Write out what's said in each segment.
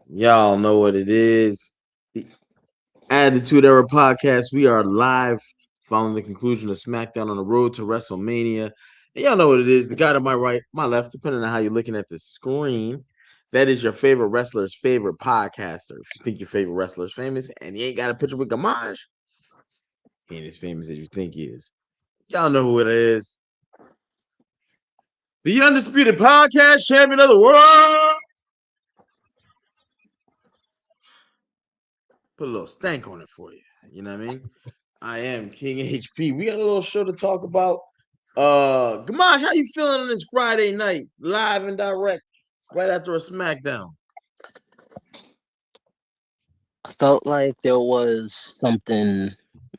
Y'all know what it is. The Attitude Era podcast. We are live following the conclusion of SmackDown on the road to WrestleMania. And y'all know what it is. The guy to my right, my left, depending on how you're looking at the screen. That is your favorite wrestler's favorite podcaster. If you think your favorite wrestler's famous and you ain't got a picture with Gamage, he ain't as famous as you think he is. Y'all know who it is. The undisputed podcast champion of the world. Put a little stank on it for you. You know what I mean? I am King HP. We got a little show to talk about. Gamash, how you feeling on this Friday night, live and direct, right after a SmackDown? I felt like there was something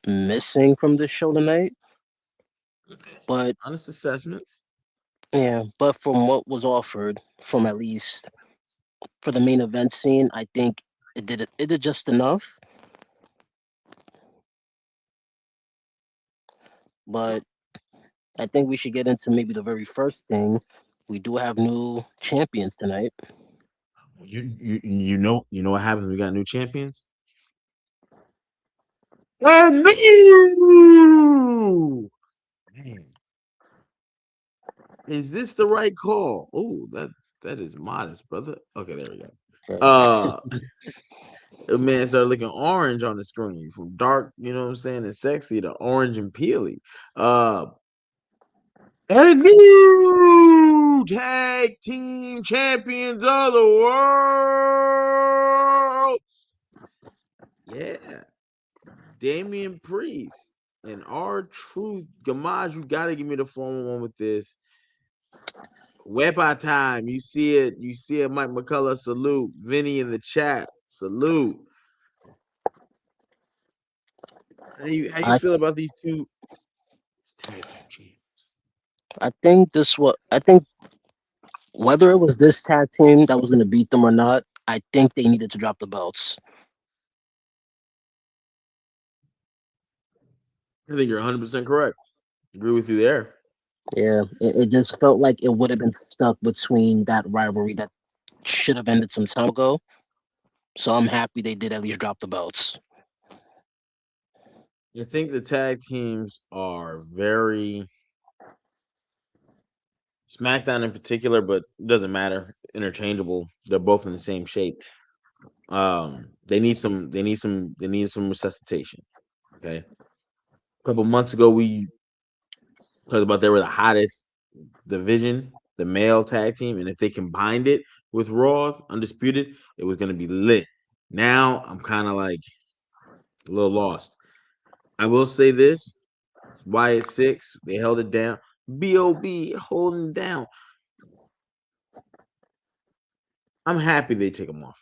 missing from the show tonight, but Honest assessments. yeah, but from what was offered, from at least for the main event scene, I think it did just enough. But I think we should get into maybe the very first thing. We do have new champions tonight. You know what happens when we got new champions? Oh, man, is this the right call? Oh, that is modest, brother. Okay, there we go. So, Uh, the man started looking orange on the screen from dark, you know what I'm saying, and sexy to orange and peely. Uh, And new tag team champions of the world. Yeah. Damian Priest and our truth. Gamaj, you gotta give me the formal one with this. Wepa time. You see it. You see it, Mike McCullough. Salute. Vinny in the chat. Salute. How you I feel about these two tag team champs? I think whether it was this tag team that was going to beat them or not, I think they needed to drop the belts. I think you're 100% correct. Agree with you there. Yeah, it just felt like it would have been stuck between that rivalry that should have ended some time ago. So I'm happy they did at least drop the belts. I think the tag teams are very SmackDown in particular, but it doesn't matter. Interchangeable. They're both in the same shape. They need some resuscitation. Okay. A couple months ago, we talked about they were the hottest division, the male tag team, and if they combined it with Raw Undisputed, it was going to be lit. Now I'm kind of like a little lost. I will say this: Wyatt Six, they held it down. Bob holding down. I'm happy they take them off.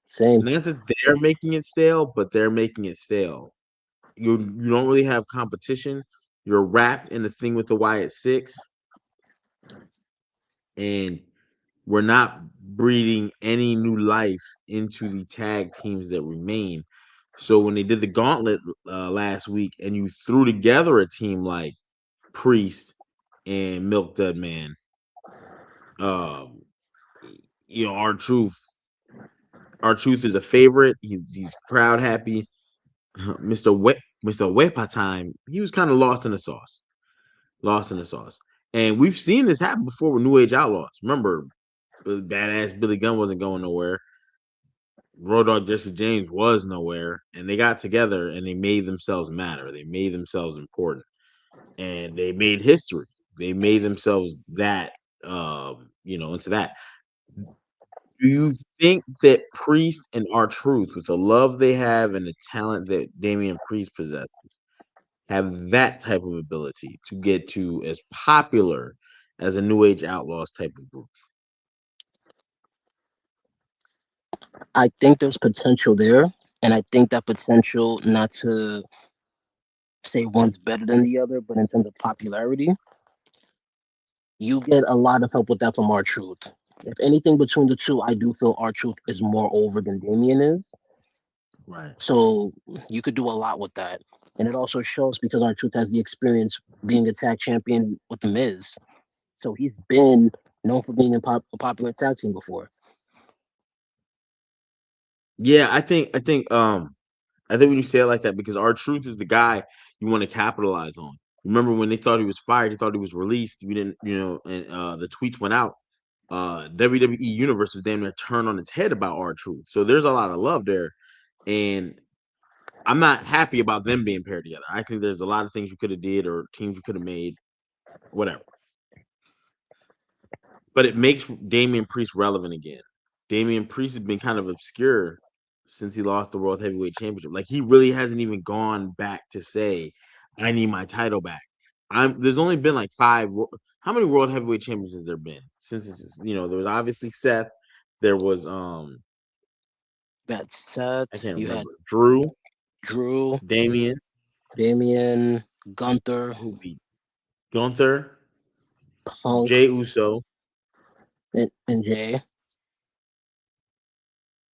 Same. Not that they're making it stale, but they're making it stale. You don't really have competition. You're wrapped in the thing with the Wyatt Six, and we're not breeding any new life into the tag teams that remain. So when they did the gauntlet last week, and you threw together a team like Priest and Milk Dud Man, um, our truth, is a favorite. He's crowd happy. Mr. Wepa time, he was kind of lost in the sauce. Lost in the sauce. And we've seen this happen before with New Age Outlaws. Remember, badass Billy Gunn wasn't going nowhere. Road Dogg Jesse James was nowhere. And they got together and they made themselves matter. They made themselves important. And they made history. They made themselves that into that. Do you think that Priest and R Truth, with the love they have and the talent that Damian Priest possesses, have that type of ability to get to as popular as a New Age Outlaws type of group? I think there's potential there, and I think that potential, not to say one's better than the other, but in terms of popularity, you get a lot of help with that from our truth. If anything between the two, I do feel our truth is more over than Damien is. Right. So you could do a lot with that. And it also shows because our truth has the experience being a tag champion with the Miz. So he's been known for being in a popular tag team before. Yeah, I think when you say it like that, because our truth is the guy you want to capitalize on. Remember when they thought he was fired, they thought he was released. We didn't, and the tweets went out. WWE Universe was damn near turned on its head about our truth. So there's a lot of love there, and I'm not happy about them being paired together. I think there's a lot of things we could have did or teams we could have made, whatever. But it makes Damian Priest relevant again. Damian Priest has been kind of obscure since he lost the World Heavyweight Championship. Like he really hasn't even gone back to say, "I need my title back." There's only been like five. How many World Heavyweight Champions has there been since? There was obviously Seth. There was That I Seth, can't you had remember, Drew, Drew, Damian, Damian, Gunther, who beat Gunther, Punk, Jay Uso. and Jay.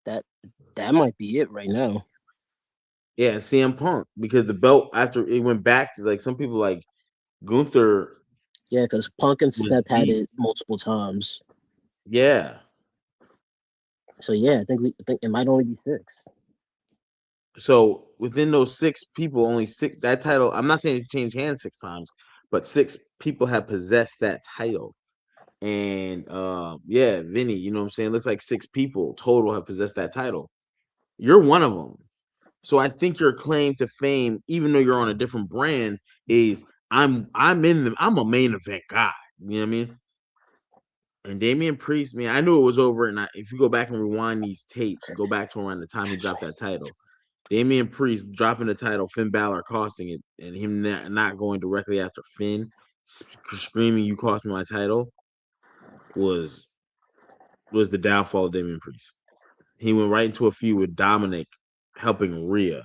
That that might be it right now. Yeah, CM Punk, because the belt after it went back to like some people like Gunther Yeah, because Punk and was Seth had beat. it multiple times. Yeah. So yeah, I think it might only be six. So within those six people, only six that title. I'm not saying it's changed hands six times, but six people have possessed that title. And yeah, Vinny, you know what I'm saying? Looks like six people total have possessed that title. You're one of them. So I think your claim to fame, even though you're on a different brand, is I'm a main event guy. You know what I mean? And Damian Priest, man, I knew it was over. And if you go back and rewind these tapes, go back to around the time he dropped that title. Damian Priest dropping the title, Finn Balor costing it, and him not going directly after Finn, screaming, "You cost me my title," was was the downfall of Damian Priest. He went right into a feud with Dominic, helping Rhea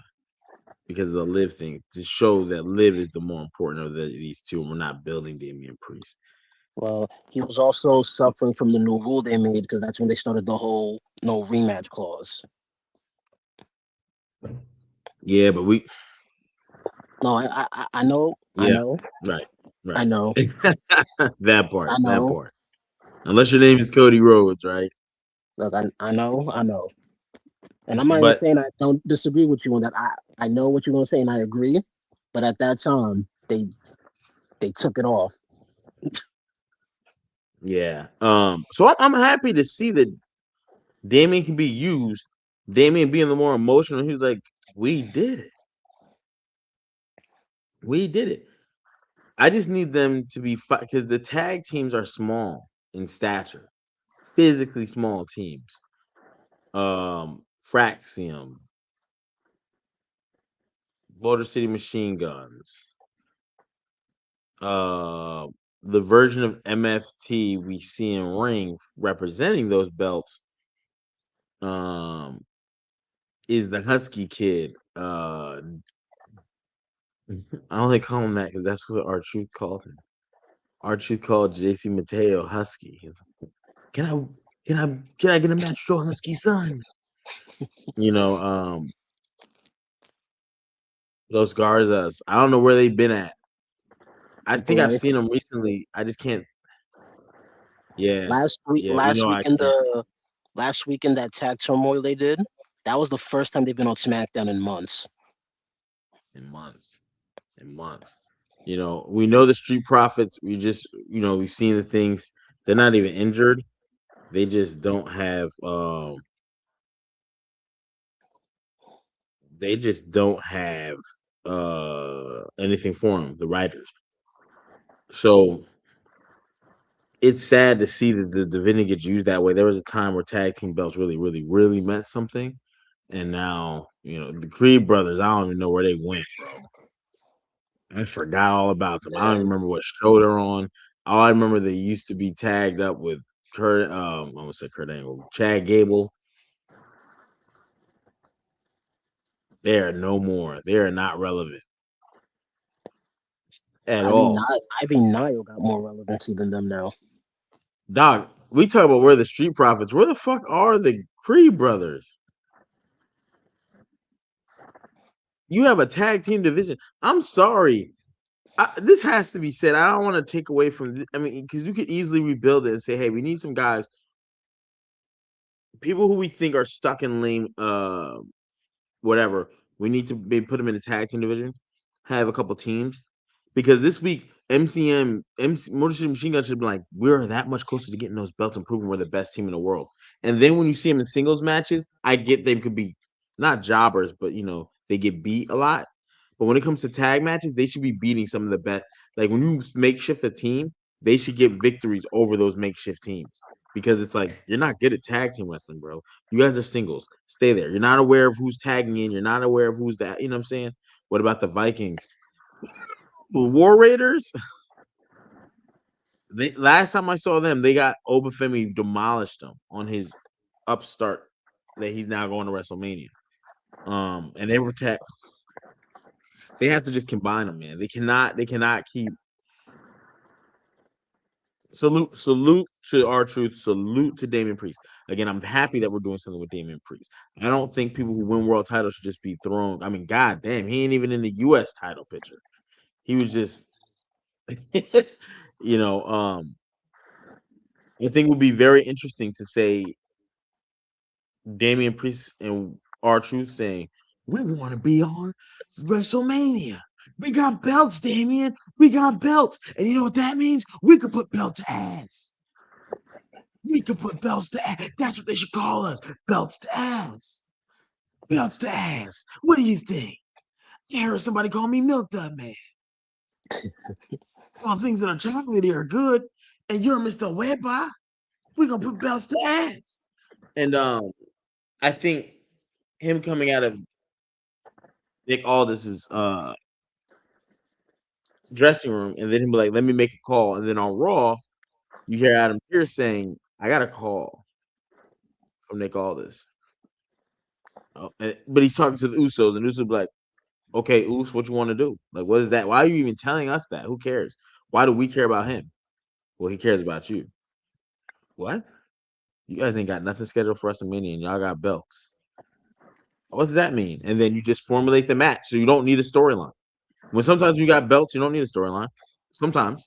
because of the Liv thing to show that Liv is the more important of these two, and we're not building Damian Priest. Well, he was also suffering from the new rule they made because that's when they started the whole no rematch clause. Yeah, but No, I know, I yeah, know, right, I right. know, That part, I that know. part. Unless your name is Cody Rhodes, right? Look, I know. And I'm not even But saying I don't disagree with you on that. I know what you're gonna say and I agree. But at that time, they took it off. yeah, so I'm happy to see that Damien can be used. Damien being the more emotional, he was like, "We did it. We did it." I just need them to be because the tag teams are small in stature, physically small teams. Fraxium, Motor City Machine Guns, uh, the version of MFT we see in ring representing those belts, um, is the Husky Kid. I only call him that because that's what our truth called him. Our truth called JC Mateo Husky. He's like, Can I can I get a match Joe Husky son? You know, those Garzas. I don't know where they've been at. I think I've Boy, seen them recently. I just can't. Yeah, yeah. last week I in can't that tag turmoil they did, that was the first time they've been on SmackDown in months. in months, in months. We know the Street Profits. We've seen the things. They're not even injured. They just don't have. They just don't have anything for them. The writers. So it's sad to see that the division gets used that way. There was a time where tag team belts really, really, really meant something, and now the Creed brothers. I don't even know where they went, bro. I forgot all about them. I don't even And remember what show they're on. All I remember they used to be tagged up with Kurt. I'm gonna say Kurt Angle, Chad Gable. They are no more. They are not relevant at all. Ivy Nile got more relevancy than them now. Dog, we talk about where the Street Profits. Where the fuck are the Creed brothers? You have a tag team division. I'm sorry. This has to be said. I don't want to take away from. I mean, because you could easily rebuild it and say, "Hey, we need some guys." people who we think are stuck in lame, whatever, we need to maybe put them in the tag team division, have a couple teams, because this week Motor City Machine Gun should be like, we're that much closer to getting those belts and proving we're the best team in the world. And then when you see them in singles matches, I get they could be not jobbers, but they get beat a lot. But when it comes to tag matches, they should be beating some of the best. Like when you makeshift a team, they should get victories over those makeshift teams because it's like you're not good at tag team wrestling, bro. You guys are singles. Stay there. You're not aware of who's tagging in. You're not aware of who's that. You know what I'm saying? What about the Vikings? War Raiders. Last time I saw them, they got Obafemi demolished them on his upstart that he's now going to WrestleMania. And they were they have to just combine them, man. They cannot keep salute to R-Truth, salute to Damian Priest. Again, I'm happy that we're doing something with Damian Priest. I don't think people who win world titles should just be thrown. I mean, god damn, he ain't even in the US title picture. He was just you know, I think it would be very interesting to say Damian Priest and R-Truth saying, we want to be on WrestleMania. We got belts, Damian. We got belts. And you know what that means? We could put belt to ass. We could put belts to ass. That's what they should call us. Belts to ass. Belts to ass. What do you think? I heard somebody call me Milk Dud Man. Well, things that are chocolatey are good, and you're Mr. Weber. We're gonna put belts to ass. And I think him coming out of Nick Aldis's dressing room, and then he'd be like, "Let me make a call." And then on Raw, you hear Adam Pearce saying, "I got a call from Nick Aldis," but he's talking to the Usos, and Usos be like, "Okay, Us, what you want to do? Like, what is that? Why are you even telling us that? Who cares? Why do we care about him? Well, he cares about you. What? You guys ain't got nothing scheduled for WrestleMania, and y'all got belts. What does that mean?" And then you just formulate the match, so you don't need a storyline. When sometimes you got belts, you don't need a storyline. Sometimes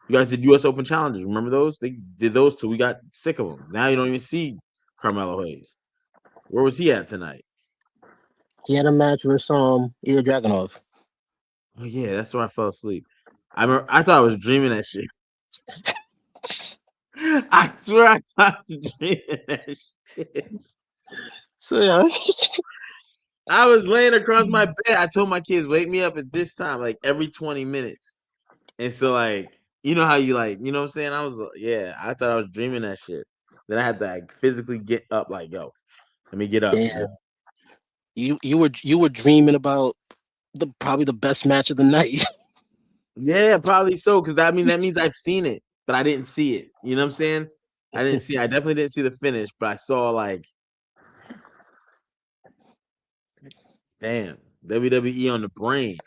you guys did U.S. Open challenges. Remember those? They did those too. We got sick of them. Now you don't even see Carmelo Hayes. Where was he at tonight? He had a match with Ilya Dragunov. Oh yeah, that's where I fell asleep. I thought I was dreaming that shit. I swear I thought I was dreaming that shit. So yeah, I was laying across my bed. I told my kids, wake me up at this time, like every 20 minutes. And so, like, you know how you like, you know what I'm saying? I was, yeah, I thought I was dreaming that shit. Then I had to like physically get up, like, yo, let me get up. damn, you were dreaming about probably the best match of the night. Yeah, probably so. Cause that means I've seen it, but I didn't see it. You know what I'm saying? I definitely didn't see the finish, but I saw like, damn, WWE on the brain.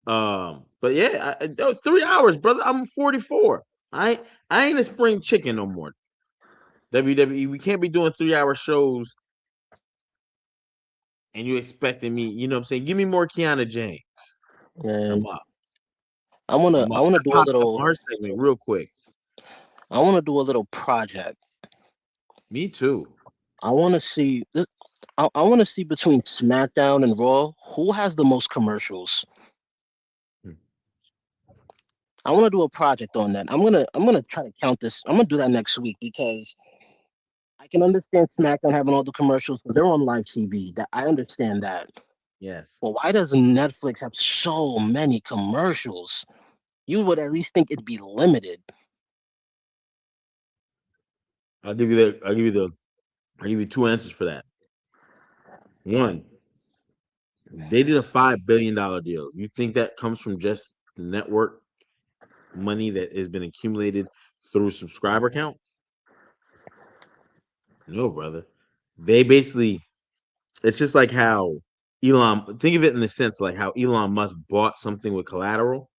But yeah, that was 3 hours, brother. I'm 44. I ain't a spring chicken no more. WWE, we can't be doing 3 hour shows and you expecting me, you know what I'm saying? Give me more Kiana James. I'm And up. I wanna I'm I up. wanna I do a popped up little on her segment real quick. I wanna do a little project. Me too. I want to see between SmackDown and Raw who has the most commercials. Hmm. I want to do a project on that. I'm gonna try to count this. I'm gonna do that next week because I can understand SmackDown having all the commercials, but they're on live TV. That I understand that. Yes. But why does Netflix have so many commercials? You would at least think it'd be limited. I'll give you two answers for that. One, they did a $5 billion deal. You think that comes from just the network money that has been accumulated through subscriber count? No, brother. They basically it's just like how Elon think of it in the sense like how Elon Musk bought something with collateral.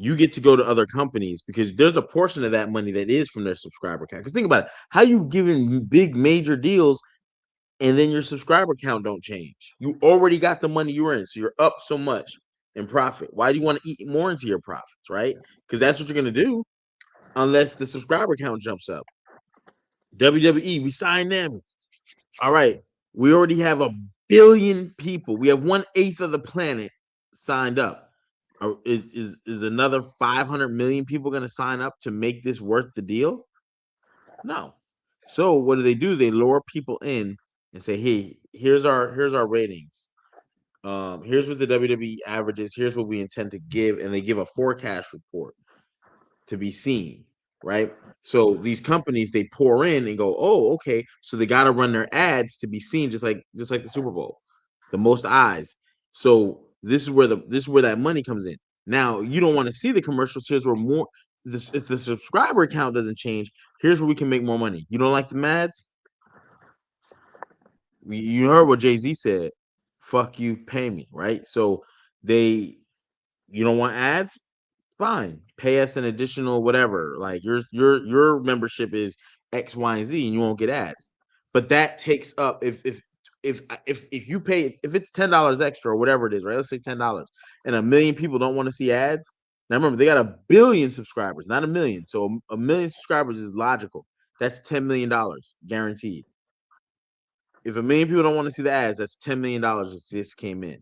You get to go to other companies because there's a portion of that money that is from their subscriber count. Because think about it, how you giving big major deals and then your subscriber count don't change. You already got the money you're in, so you're up so much in profit. Why do you want to eat more into your profits, right? Because that's what you're gonna do unless the subscriber count jumps up. WWE, we signed them. All right. We already have a billion people. We have 1/8 of the planet signed up. Is another 500 million people going to sign up to make this worth the deal? No. So what do? They lure people in and say, "Hey, here's our ratings. Here's what the WWE averages. Here's what we intend to give," and they give a forecast report to be seen, right? So these companies they pour in and go, oh, okay. So they got to run their ads to be seen, just like the Super Bowl, the most eyes. So this is where that money comes in. Now you don't want to see the commercials. Here's where more. This if the subscriber count doesn't change, here's where we can make more money. You don't like the ads? You heard what Jay Z said. Fuck you, pay me, right? So they, you don't want ads? Fine, pay us an additional whatever. Like your membership is X, Y, and Z, and you won't get ads. But that takes up if you pay if it's $10 extra or whatever it is, right? Let's say $10, and a million people don't want to see ads. Now remember, they got a billion subscribers, not a million. So a million subscribers is logical. That's $10 million guaranteed. If a million people don't want to see the ads, that's $10 million that just came in.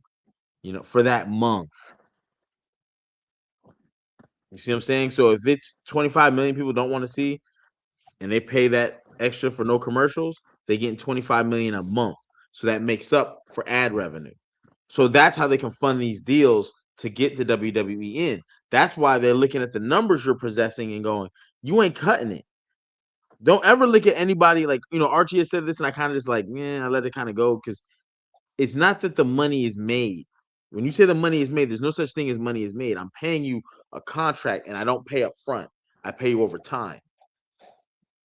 For that month. You see what I'm saying? So if it's 25 million people don't want to see, and they pay that extra for no commercials, they get 25 million a month. So that makes up for ad revenue. So that's how they can fund these deals to get the WWE in. That's why they're looking at the numbers you're possessing and going, you ain't cutting it. Don't ever look at anybody like, Archie has said this, and I kind of just like, yeah, I let it kind of go because it's not that the money is made. When you say the money is made, there's no such thing as money is made. I'm paying you a contract and I don't pay up front. I pay you over time.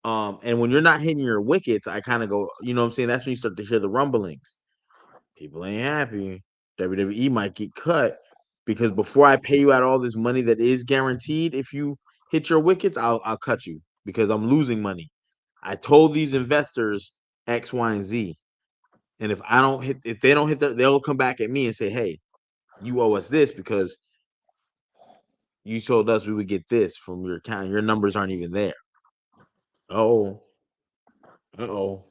And when you're not hitting your wickets, I kind of go, you know what I'm saying? That's when you start to hear the rumblings. People ain't happy. WWE might get cut because before I pay you out all this money that is guaranteed, if you hit your wickets, I'll cut you because I'm losing money. I told these investors X, Y, and Z. And if they don't hit they'll come back at me and say, hey, you owe us this because you told us we would get this from your account. Your numbers aren't even there. Oh, oh.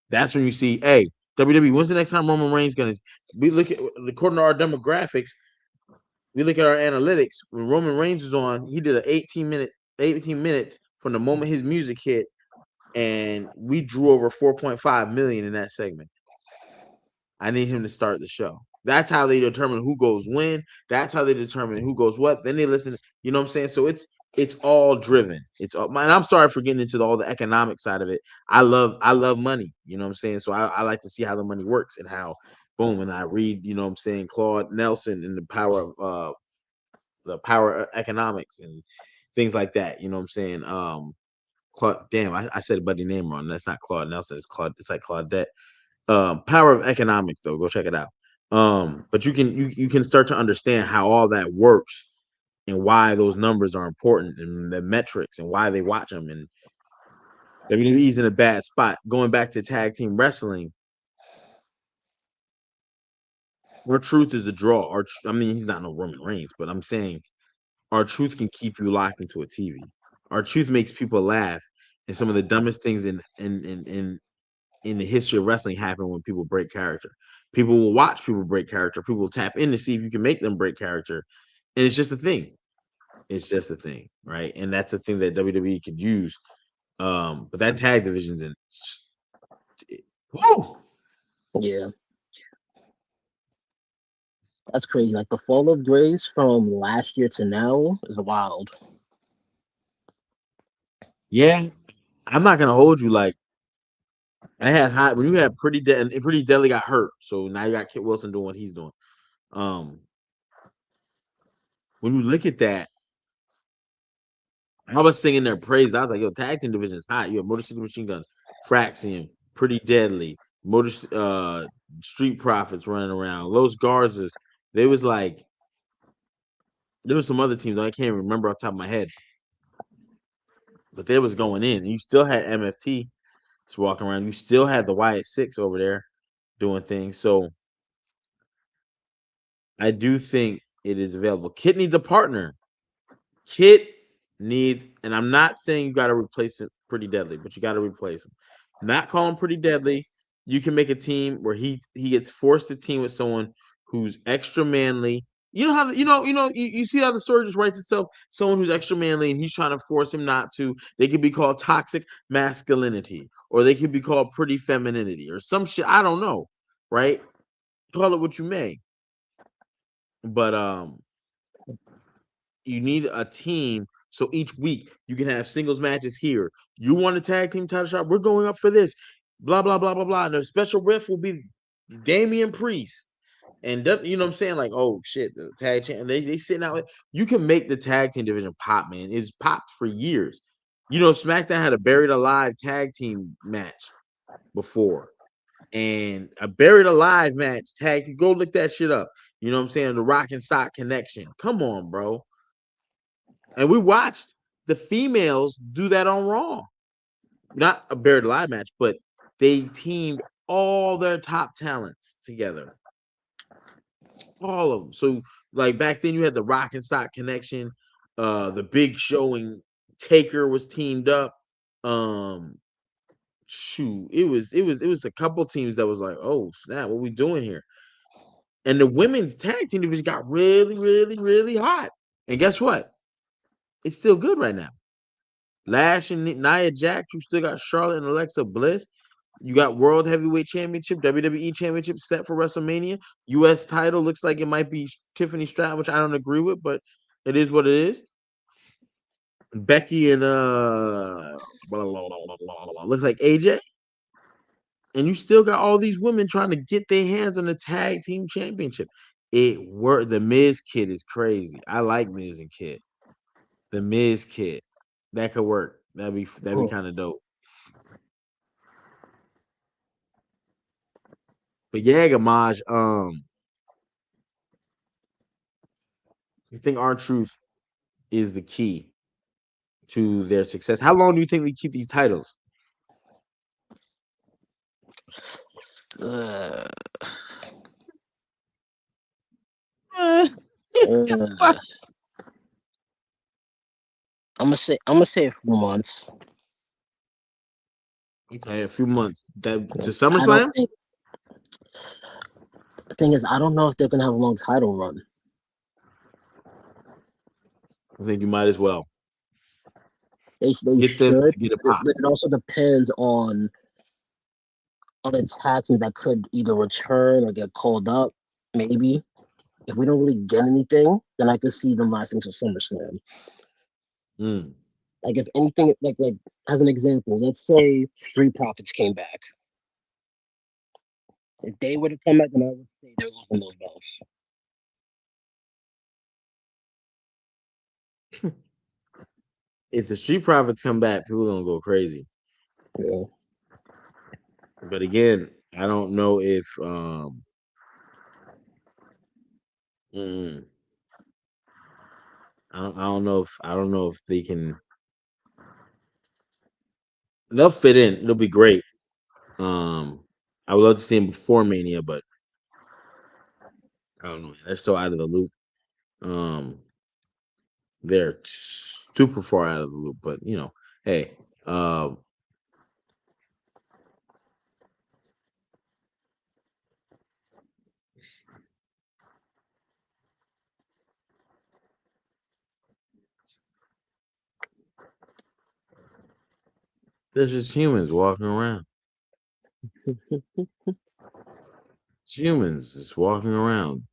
That's when you see, hey, WWE, when's the next time Roman Reigns gonna we look at according to our demographics, we look at our analytics, when Roman Reigns was on, he did an 18 minutes from the moment his music hit, and we drew over 4.5 million in that segment. I need him to start the show. That's how they determine who goes when. That's how they determine who goes what. Then they listen. You know what I'm saying? So it's all driven. It's all. And I'm sorry for getting into all the economic side of it. I love money. You know what I'm saying? So I like to see how the money works and how boom. And I read. You know what I'm saying? Claude Nelson and the power of economics and things like that. You know what I'm saying? Claude. Damn, I said a buddy name wrong. That's not Claude Nelson. It's Claude. It's like Claudette. Power of Economics, though. Go check it out. But you can start to understand how all that works and why those numbers are important and the metrics and why they watch them. And WWE's in a bad spot. Going back to tag team wrestling, our truth is the draw. I mean, he's not no Roman Reigns, but I'm saying our truth can keep you locked into a TV. Our truth makes people laugh, and some of the dumbest things in the history of wrestling happen when people break character. People will watch people break character. People will tap in to see if you can make them break character, and it's just a thing. It's just a thing, right? And that's a thing that WWE could use. But that tag division's in. Woo! Yeah, that's crazy. Like the fall of grace from last year to now is wild. Yeah, I'm not gonna hold you. Like I had high when you had pretty deadly got hurt. So now you got Kit Wilson doing what he's doing. Um, when you look at that, I was singing their praise. I was like, "Yo, tag team division is hot. You have Motor City Machine Guns, Fraxium, Pretty Deadly, Street Profits running around. Los Garzas. They was like there was some other teams I can't remember off the top of my head, but they was going in. And you still had MFT just walking around. You still had the Wyatt Six over there doing things. So I do think it is available. Kit needs a partner. Kit needs, and I'm not saying you got to replace it Pretty Deadly, but you got to replace him. Not call him Pretty Deadly. You can make a team where he gets forced to team with someone who's extra manly. You know how you see how the story just writes itself. Someone who's extra manly and he's trying to force him not to. They could be called toxic masculinity, or they could be called pretty femininity, or some shit. I don't know, right? Call it what you may, but you need a team so each week you can have singles matches here. You want a tag team title shot? We're going up for this. Blah blah blah blah blah. And the special ref will be Damian Priest. And you know what I'm saying? Like, oh shit, the tag champ. And they sitting out. You can make the tag team division pop, man. It's popped for years. You know, SmackDown had a buried alive tag team match before. And a buried alive match tag. Go look that shit up. You know what I'm saying? The Rock and Sock connection. Come on, bro. And we watched the females do that on Raw. Not a buried alive match, but they teamed all their top talents together. All of them. So, like back then, you had the Rock and Sock connection. The Big Show and Taker was teamed up. Um, shoot, it was a couple teams that was like, oh snap, what we doing here? And the women's tag team division got really, really, really hot. And guess what? It's still good right now. Lash and Nia Jax. You still got Charlotte and Alexa Bliss. You got World Heavyweight Championship, WWE Championship set for WrestleMania. U.S. title looks like it might be Tiffany Stratton, which I don't agree with, but it is what it is. Becky and looks like AJ, and you still got all these women trying to get their hands on the tag team championship. It worked. The Miz kid is crazy. I like Miz and Kid. The Miz kid that could work. That'd be Hmm. kind of dope. But yeah, Gamaj, I think our truth is the key to their success. How long do you think they keep these titles? Uh, Eh, uh, I'm gonna say a few months. okay, a few months. That to I don't SummerSlam? think the thing is I don't know if they're gonna have a long title run. I think you might as well They get them should, to get a but pop. it also depends on other tag teams that could either return or get called up. Maybe if we don't really get anything, then I could see them lasting to SummerSlam. Mm. Like if anything, like as an example, let's say Street Profits came back. If they were to come back, then I would say they're losing those belts. If the Street Profits come back, people are gonna go crazy. Yeah. But again, I don't know if mm, I don't know if they can. They'll fit in. It'll be great. Um, I would love to see him before Mania, but I don't know. They're so out of the loop. Um, they're super far out of the loop. But hey, um, they're just humans walking around. It's humans just walking around,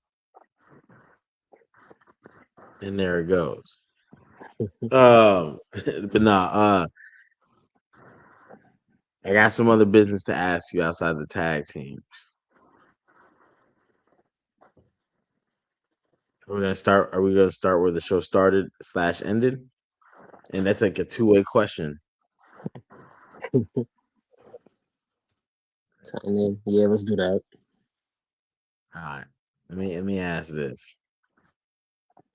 and there it goes. But nah, I got some other business to ask you outside the tag team. We're gonna start. Are we gonna start where the show started slash ended? And that's like a two-way question. I mean, yeah, let's do that. All right. Let me ask this.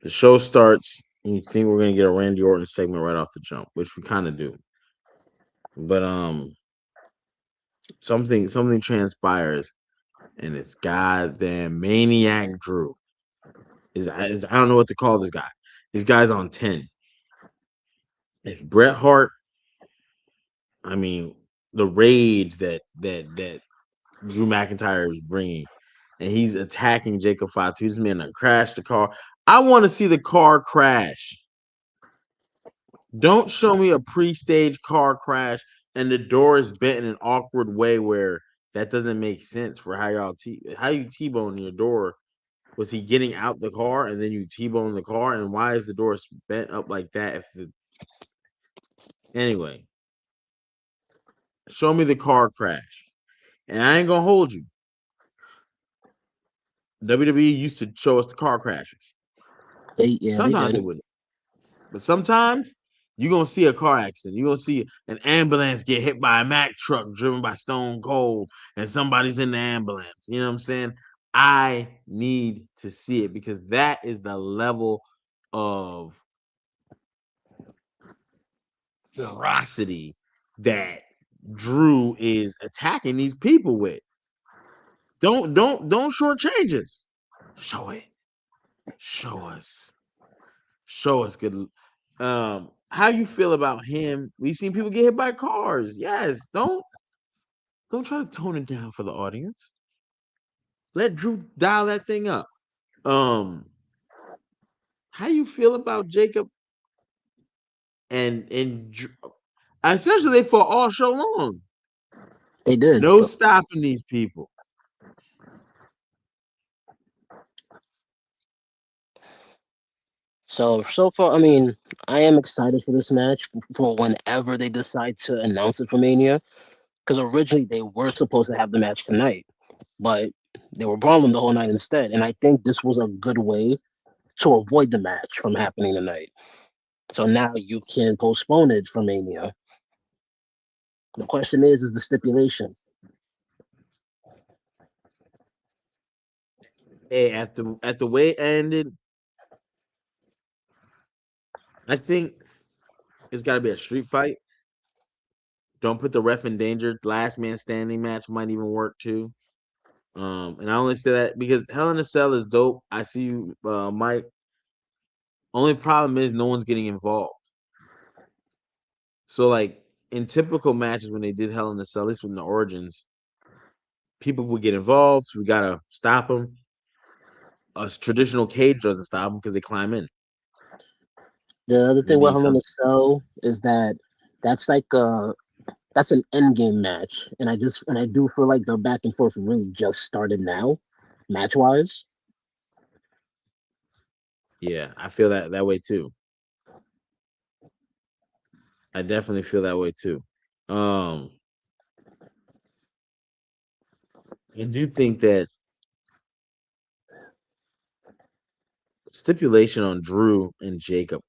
The show starts, and you think we're gonna get a Randy Orton segment right off the jump, which we kind of do. But something transpires, and it's goddamn maniac Drew. I don't know what to call this guy. This guy's on 10. If Bret Hart, I mean, the rage that Drew McIntyre is bringing, and he's attacking Jacob Fatu. This man to crash the car. I want to see the car crash. Don't show me a pre-stage car crash and the door is bent in an awkward way where that doesn't make sense for how you T-bone your door. Was he getting out the car and then you T-bone the car, and why is the door bent up like that? If the Anyway, show me the car crash, and I ain't gonna hold you. WWE used to show us the car crashes. They Sometimes they did. wouldn't, but sometimes you're gonna see a car accident. You're gonna see an ambulance get hit by a Mack truck driven by Stone Cold, and somebody's in the ambulance. You know what I'm saying? I need to see it because that is the level of ferocity that Drew is attacking these people with. Don't shortchange us. Show it. Show us. Show us good. How you feel about him? We've seen people get hit by cars. Yes, don't try to tone it down for the audience. Let Drew dial that thing up. Um, how you feel about Jacob and essentially they fought all show long. They did. No stopping these people. So far, I mean, I am excited for this match for whenever they decide to announce it for Mania. Because originally they were supposed to have the match tonight, but they were brawling the whole night instead. And I think this was a good way to avoid the match from happening tonight. So now you can postpone it for Mania. The question is the stipulation. Hey, at the way it ended, I think it's got to be a street fight. Don't put the ref in danger. Last man standing match might even work too. And I only say that because Hell in a Cell is dope. I see you, Mike. Only problem is no one's getting involved. So like in typical matches when they did Hell in a Cell, at least with the Origins, people would get involved. We gotta stop them. A traditional cage doesn't stop them because they climb in. The other thing They about need Hell in a some. Cell is that that's like that's an end game match, and I do feel like the back and forth really just started now, match wise. Yeah, I feel that way too. I definitely feel that way too. Um, I do think that stipulation on Drew and Jacob.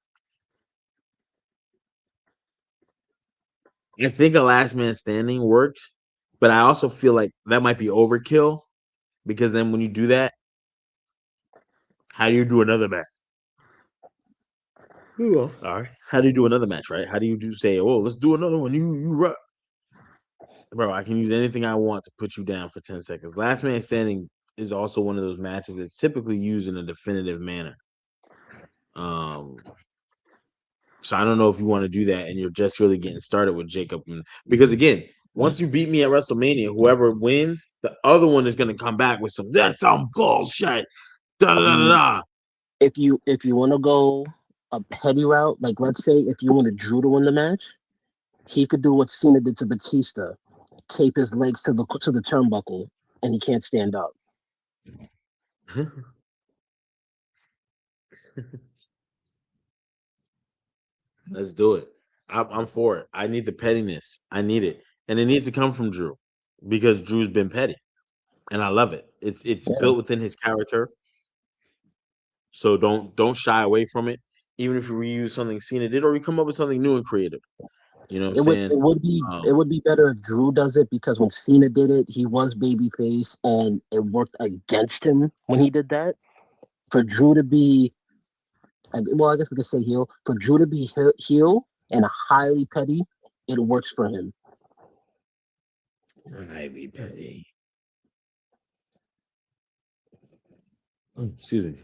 I think a last man standing worked, but I also feel like that might be overkill because then when you do that, how do you do another match? Ooh, I'm sorry. How do you do another match, right? How do you do say, oh, let's do another one? Bro, I can use anything I want to put you down for 10 seconds. Last man standing is also one of those matches that's typically used in a definitive manner. Um, so I don't know if you want to do that and you're just really getting started with Jacob. Because again, once you beat me at WrestleMania, whoever wins, the other one is going to come back with that's some bullshit. Da da da Um, da. if you want to go a petty route, like let's say if you wanted Drew to win the match, he could do what Cena did to Batista, tape his legs to the turnbuckle, and he can't stand up. Let's do it. I'm for it. I need the pettiness. I need it, and it needs to come from Drew because Drew's been petty, and I love it. It's Yeah, built within his character, so don't shy away from it. Even if you reuse something Cena did, or you come up with something new and creative. You know what I'm it would saying? it would be Um, it would be better if Drew does it because when Cena did it, he was babyface and it worked against him when he did that. For Drew to be, well, I guess we could say heel. For Drew to be heel and highly petty, it works for him. Ivy Petty. Excuse me.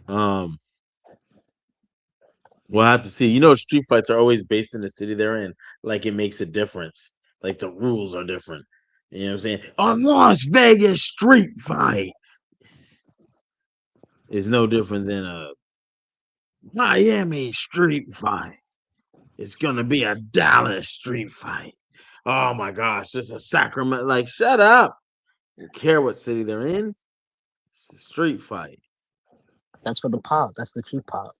We'll have to see. You know, street fights are always based in the city they're in. Like it makes a difference. Like the rules are different. You know what I'm saying? A Las Vegas street fight is no different than a Miami street fight. It's gonna be a Dallas street fight. Oh my gosh, it's a Sacramento. Like, shut up. Don't care what city they're in. It's a street fight. That's for the pop. That's the cheap pop.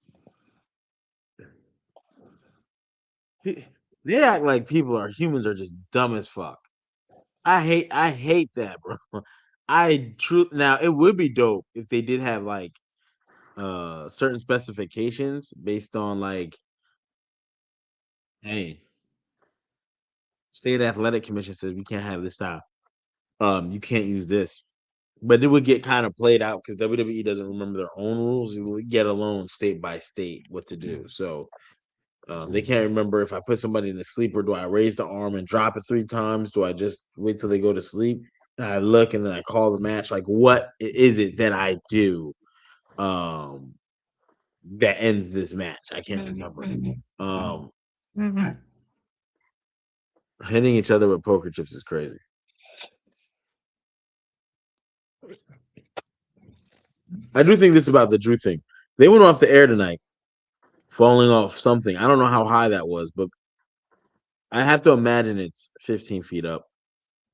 They act like people are humans are just dumb as fuck. I hate that, bro. I true now it would be dope if they did have like certain specifications based on like, hey, state athletic commission says we can't have this style. You can't use this. But it would get kind of played out because WWE doesn't remember their own rules, get alone state by state what to do. So they can't remember if I put somebody in a sleeper, do I raise the arm and drop it 3 times? Do I just wait till they go to sleep? And I look and then I call the match. Like, what is it that I do um, that ends this match? I can't remember. Um, Hitting each other with poker chips is crazy. I do think this about the Drew thing. They went off the air tonight, falling off something. I don't know how high that was, but I have to imagine it's 15 feet up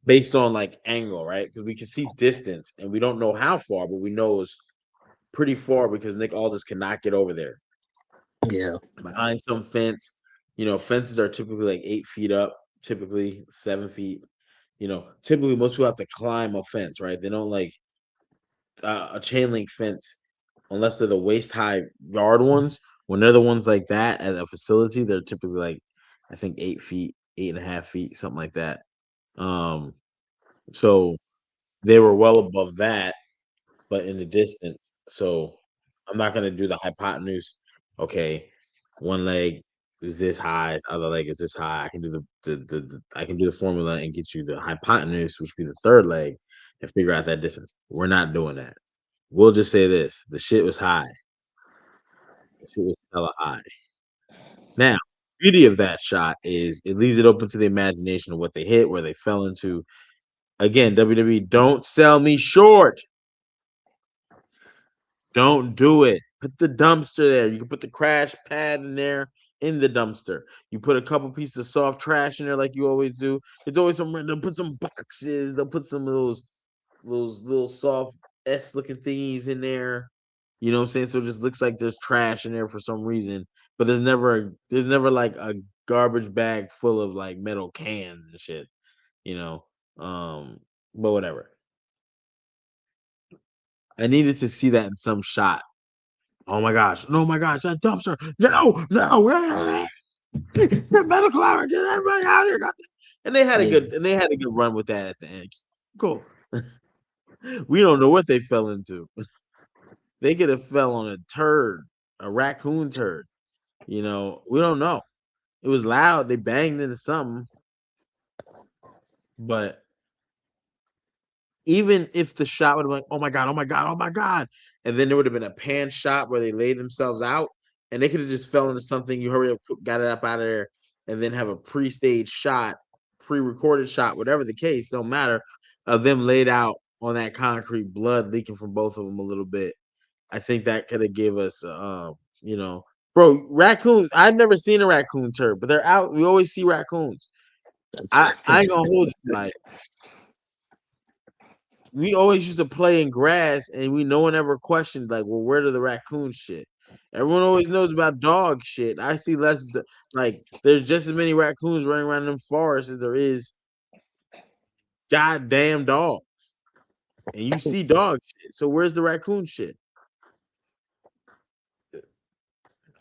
based on like angle, right? Because we can see distance and we don't know how far, but we know it's pretty far because Nick Aldis cannot get over there Yeah, behind some fence. You know, fences are typically like 8 feet up, typically 7 feet. You know, typically most people have to climb a fence, right? They don't like a chain link fence unless they're the waist high yard ones. When they're the ones like that at a facility, they're typically like I think 8 feet, 8.5 feet, something like that. Um, so they were well above that, but in the distance. So I'm not gonna do the hypotenuse. Okay, one leg is this high, other leg is this high. I can do the I can do the formula and get you the hypotenuse, which would be the third leg, and figure out that distance. We're not doing that. We'll just say this: the shit was high. The shit was hella high. Now, beauty of that shot is it leaves it open to the imagination of what they hit, where they fell into. Again, WWE, don't sell me short. Don't do it. Put the dumpster there. You can put the crash pad in there in the dumpster. You put a couple pieces of soft trash in there like you always do. It's always some they'll put some boxes. They'll put some of those little soft S looking thingies in there. You know what I'm saying? So it just looks like there's trash in there for some reason. But there's never like a garbage bag full of like metal cans and shit, you know. But whatever. I needed to see that in some shot. Oh my gosh. No, my gosh. That dumpster. No, no. The medical hour. Get everybody out of here. And yeah. they had a good run with that at the end. Cool. We don't know what they fell into. They could have fell on a turd, a raccoon turd. You know, we don't know. It was loud. They banged into something, but even if the shot would have been like, oh my god, oh my god, oh my god, and then there would have been a pan shot where they laid themselves out, and they could have just fell into something. You hurry up, got it up out of there, and then have a pre-staged shot, pre-recorded shot, whatever the case, don't matter, of them laid out on that concrete, blood leaking from both of them a little bit. I think that could have gave us, you know, bro, raccoons. I've never seen a raccoon turd, but they're out. We always see raccoons. That's I ain't gonna hold you. Like we always used to play in grass, and no one ever questioned like, well, where do the raccoons shit? Everyone always knows about dog shit. I see less like there's just as many raccoons running around in them forests as there is goddamn dogs, and you see dog shit. So where's the raccoon shit?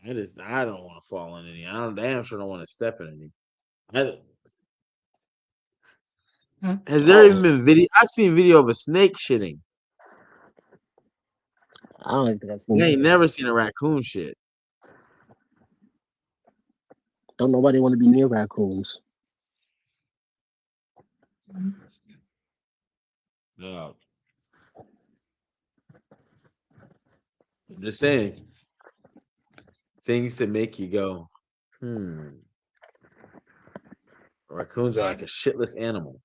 I don't want to fall in any. I don't damn sure don't want to step in any. I, has there even been video? I've seen video of a snake shitting. I don't think I've I seen. ain't never seen a raccoon shit. Don't nobody want to be near raccoons. No, I'm just saying. Things to make you go, hmm. Raccoons are like a shitless animal.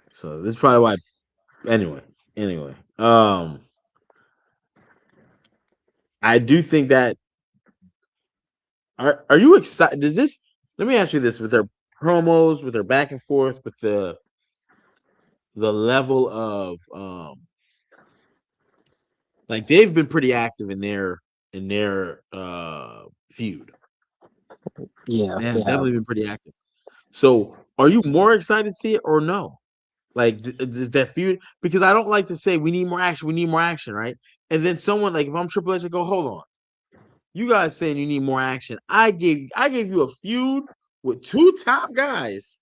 So this is probably why. Anyway, anyway, I do think that. Are you excited? Does this? Let me ask you this: with their promos, with their back and forth, with the level of like they've been pretty active in their feud. Yeah, They they have have. definitely been pretty active. So, are you more excited to see it or no? Like, does that feud? Because I don't like to say we need more action, right? And then someone like if I'm Triple H, I go, hold on, you guys saying you need more action. I gave you a feud with two top guys.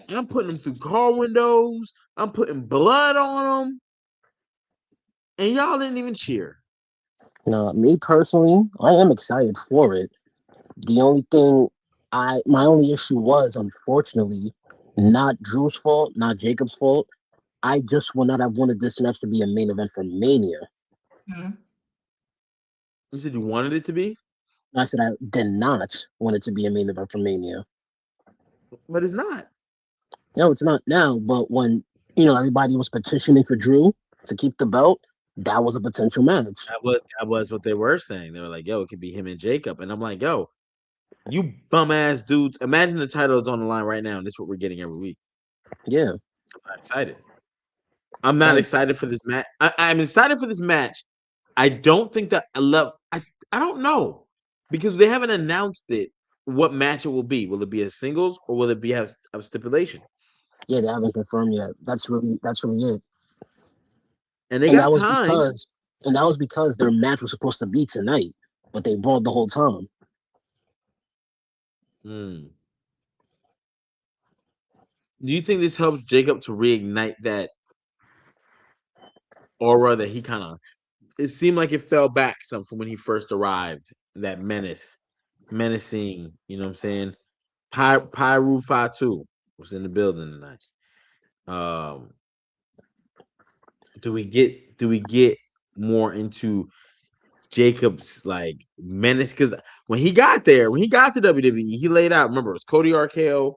I'm putting them through car windows. I'm putting blood on them, and y'all didn't even cheer. Now, me personally, I am excited for it. The only thing my only issue was, unfortunately, not Drew's fault, not Jacob's fault. I just would not have wanted this match to be a main event for Mania. Mhm. You said you wanted it to be, I said I did not want it to be a main event for Mania. but it's not. No, it's not now, but when everybody was petitioning for Drew to keep the belt, that was a potential match. That was what they were saying. They were like, "Yo, it could be him and Jacob," and I'm like, "Yo, you bum ass dudes! Imagine the title is on the line right now, and this is what we're getting every week." Yeah, I'm not excited. I'm not like excited for this match. I'm excited for this match. I don't think that I love. I don't know because they haven't announced it. What match it will be? Will it be a singles or will it be have a stipulation? yeah, they haven't confirmed yet. That's really it. And they And got time. that was because their match was supposed to be tonight, but they brawled the whole time. Hmm. Do you think this helps Jacob to reignite that aura that he kind of? It seemed like it fell back some from when he first arrived. That menacing. You know what I'm saying? Pyru Fatu was in the building tonight. Um, do we get more into Jacob's like menace? Because when he got to WWE, he laid out. Remember, it was Cody RKO,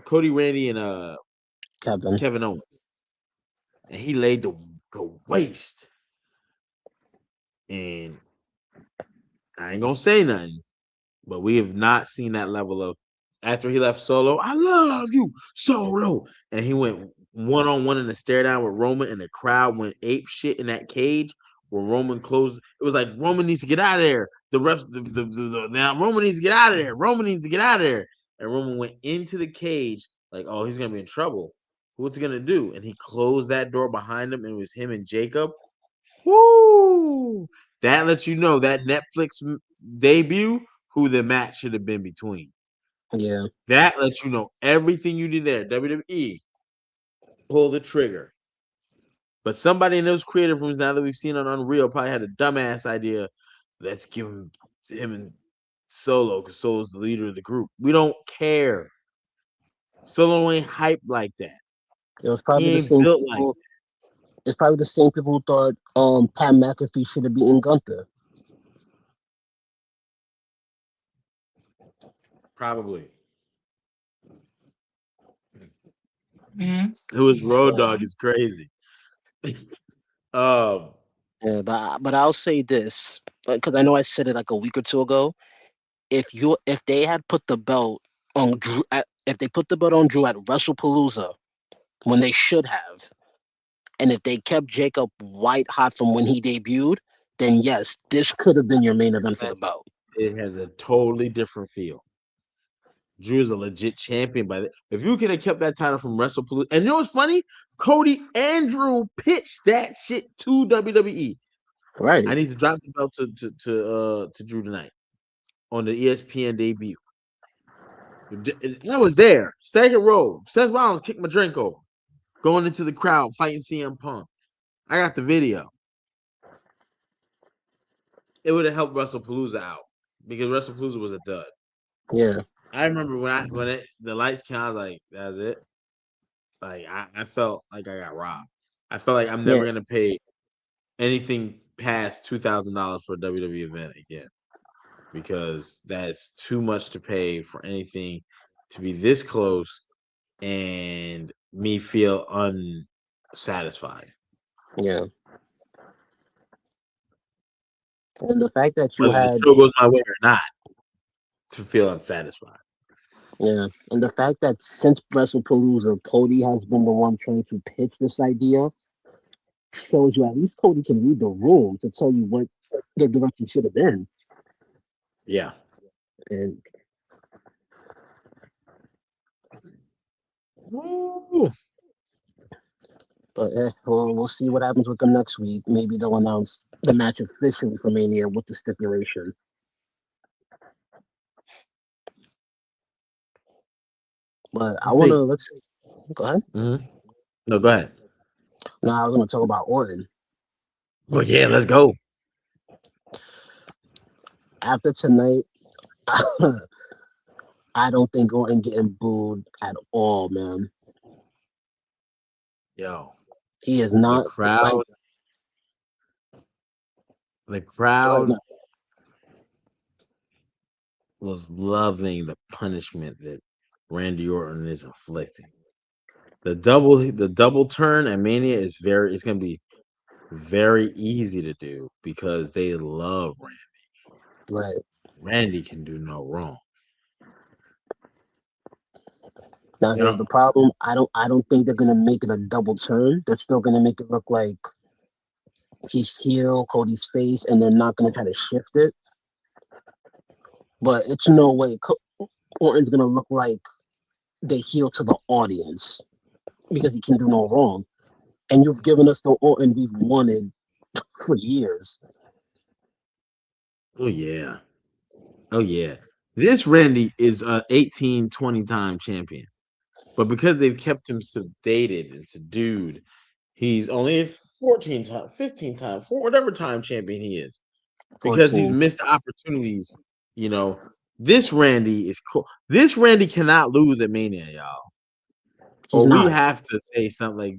Cody Randy, and Kevin. Kevin Owens, and he laid the waste. And I ain't gonna say nothing, but we have not seen that level of after he left Solo. I love you, Solo, and he went one on one in the stare down with Roman, and the crowd went ape shit in that cage. When Roman closed, it was like Roman needs to get out of there. The refs, now Roman needs to get out of there. Roman needs to get out of there. And Roman went into the cage like, oh, he's gonna be in trouble. What's he gonna do? And he closed that door behind him, and it was him and Jacob. Woo! That lets you know that Netflix debut who the match should have been between. Yeah, That lets you know everything you did there. WWE pull the trigger. But somebody in those creative rooms now that we've seen on Unreal probably had a dumbass idea. Let's give him and Solo because Solo's the leader of the group. We don't care. Solo ain't hyped like that. it was He probably the ain't same built like people. that. It's probably the same people who thought Pat McAfee should have beaten Gunther. Probably. Mhm. Who is Road But Dog is crazy. um, yeah, but I'll say this because I know I said it like a week or two ago. If they had put the belt on Drew, if they put the belt on Drew at WrestlePalooza when they should have, and if they kept Jacob white hot from when he debuted, then yes, this could have been your main event for the belt. it has a totally different feel. Drew is a legit champion by the if you could have kept that title from WrestlePalooza. And you know what's funny? Cody and Drew pitched that shit to WWE. I Right? need to drop the belt to Drew tonight on the ESPN debut. I was there, second row. Seth Rollins kicked my drink over, going into the crowd, fighting CM Punk. I got the video. It would have helped WrestlePalooza out because WrestlePalooza was a dud. Yeah, I remember the lights came, I was like, "That's it." Like I felt like I got robbed. I felt like I'm yeah, never gonna pay anything past $2,000 for a WWE event again because that's too much to pay for anything to be this close and me feel unsatisfied. Yeah, and the fact that you Whether the had show goes my way or not, to feel unsatisfied. yeah, and the fact that since WrestlePalooza, Cody has been the one trying to pitch this idea shows you at least Cody can read the room to tell you what the direction should have been. Yeah. And Woo. but we'll see what happens with them next week. Maybe they'll announce the match officially for Mania with the stipulation. But I I wanna think. let's go ahead. No, go ahead. Now I was gonna talk about Orton. Oh yeah, let's go. After tonight, I don't think Orton getting booed at all, man. Yo, He is the not like crowd, the go ahead, crowd no. was loving the punishment that Randy Orton is inflicting. The double turn at Mania is it's gonna be very easy to do because they love Randy. Right. Randy can do no wrong. Now You here's know? the problem. I don't think they're gonna make it a double turn. They're still gonna make it look like he's heel, Cody's face, and they're not gonna try to shift it. But it's no way Orton's gonna look like they heel to the audience because he can do no wrong. And you've given us the Orton we've wanted for years. Oh yeah. Oh yeah. This Randy is a 18, 20 time champion. But because they've kept him sedated and subdued, he's only a 14 time, 15 time, for whatever time champion he is. Because he's 14. missed opportunities, you know. This Randy is cool. This Randy cannot lose at Mania, y'all. He's Or we not. have to say something like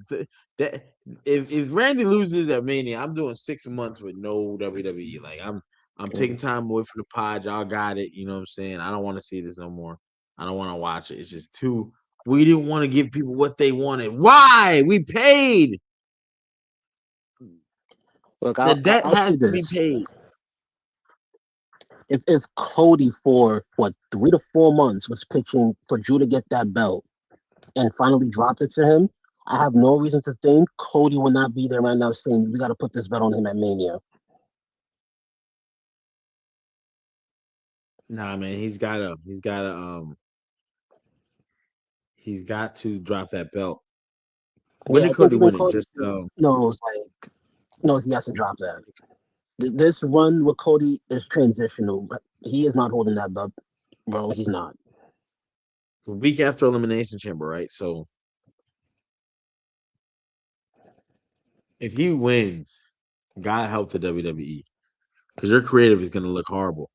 that. If Randy loses at Mania, I'm doing 6 months with no WWE. Like I'm taking Mm. time away from the pod. Y'all got it. You know what I'm saying? I don't want to see this no more. I don't want to watch it. It's just too. We didn't want to give people what they wanted. Why? We paid. Look, The I'll, debt I'll say has to be this: paid. if Cody for what 3 to 4 months was pitching for Drew to get that belt and finally dropped it to him, I have no reason to think Cody would not be there right now saying we got to put this belt on him at Mania. Nah, man, he's got to drop that belt. When Yeah, did I think Cody even win it? Cody Just knows like knows he has to drop that. This run with Cody is transitional, but he is not holding that belt, bro. He's not. a week after Elimination Chamber, right? So if he wins, God help the WWE because your creative is going to look horrible.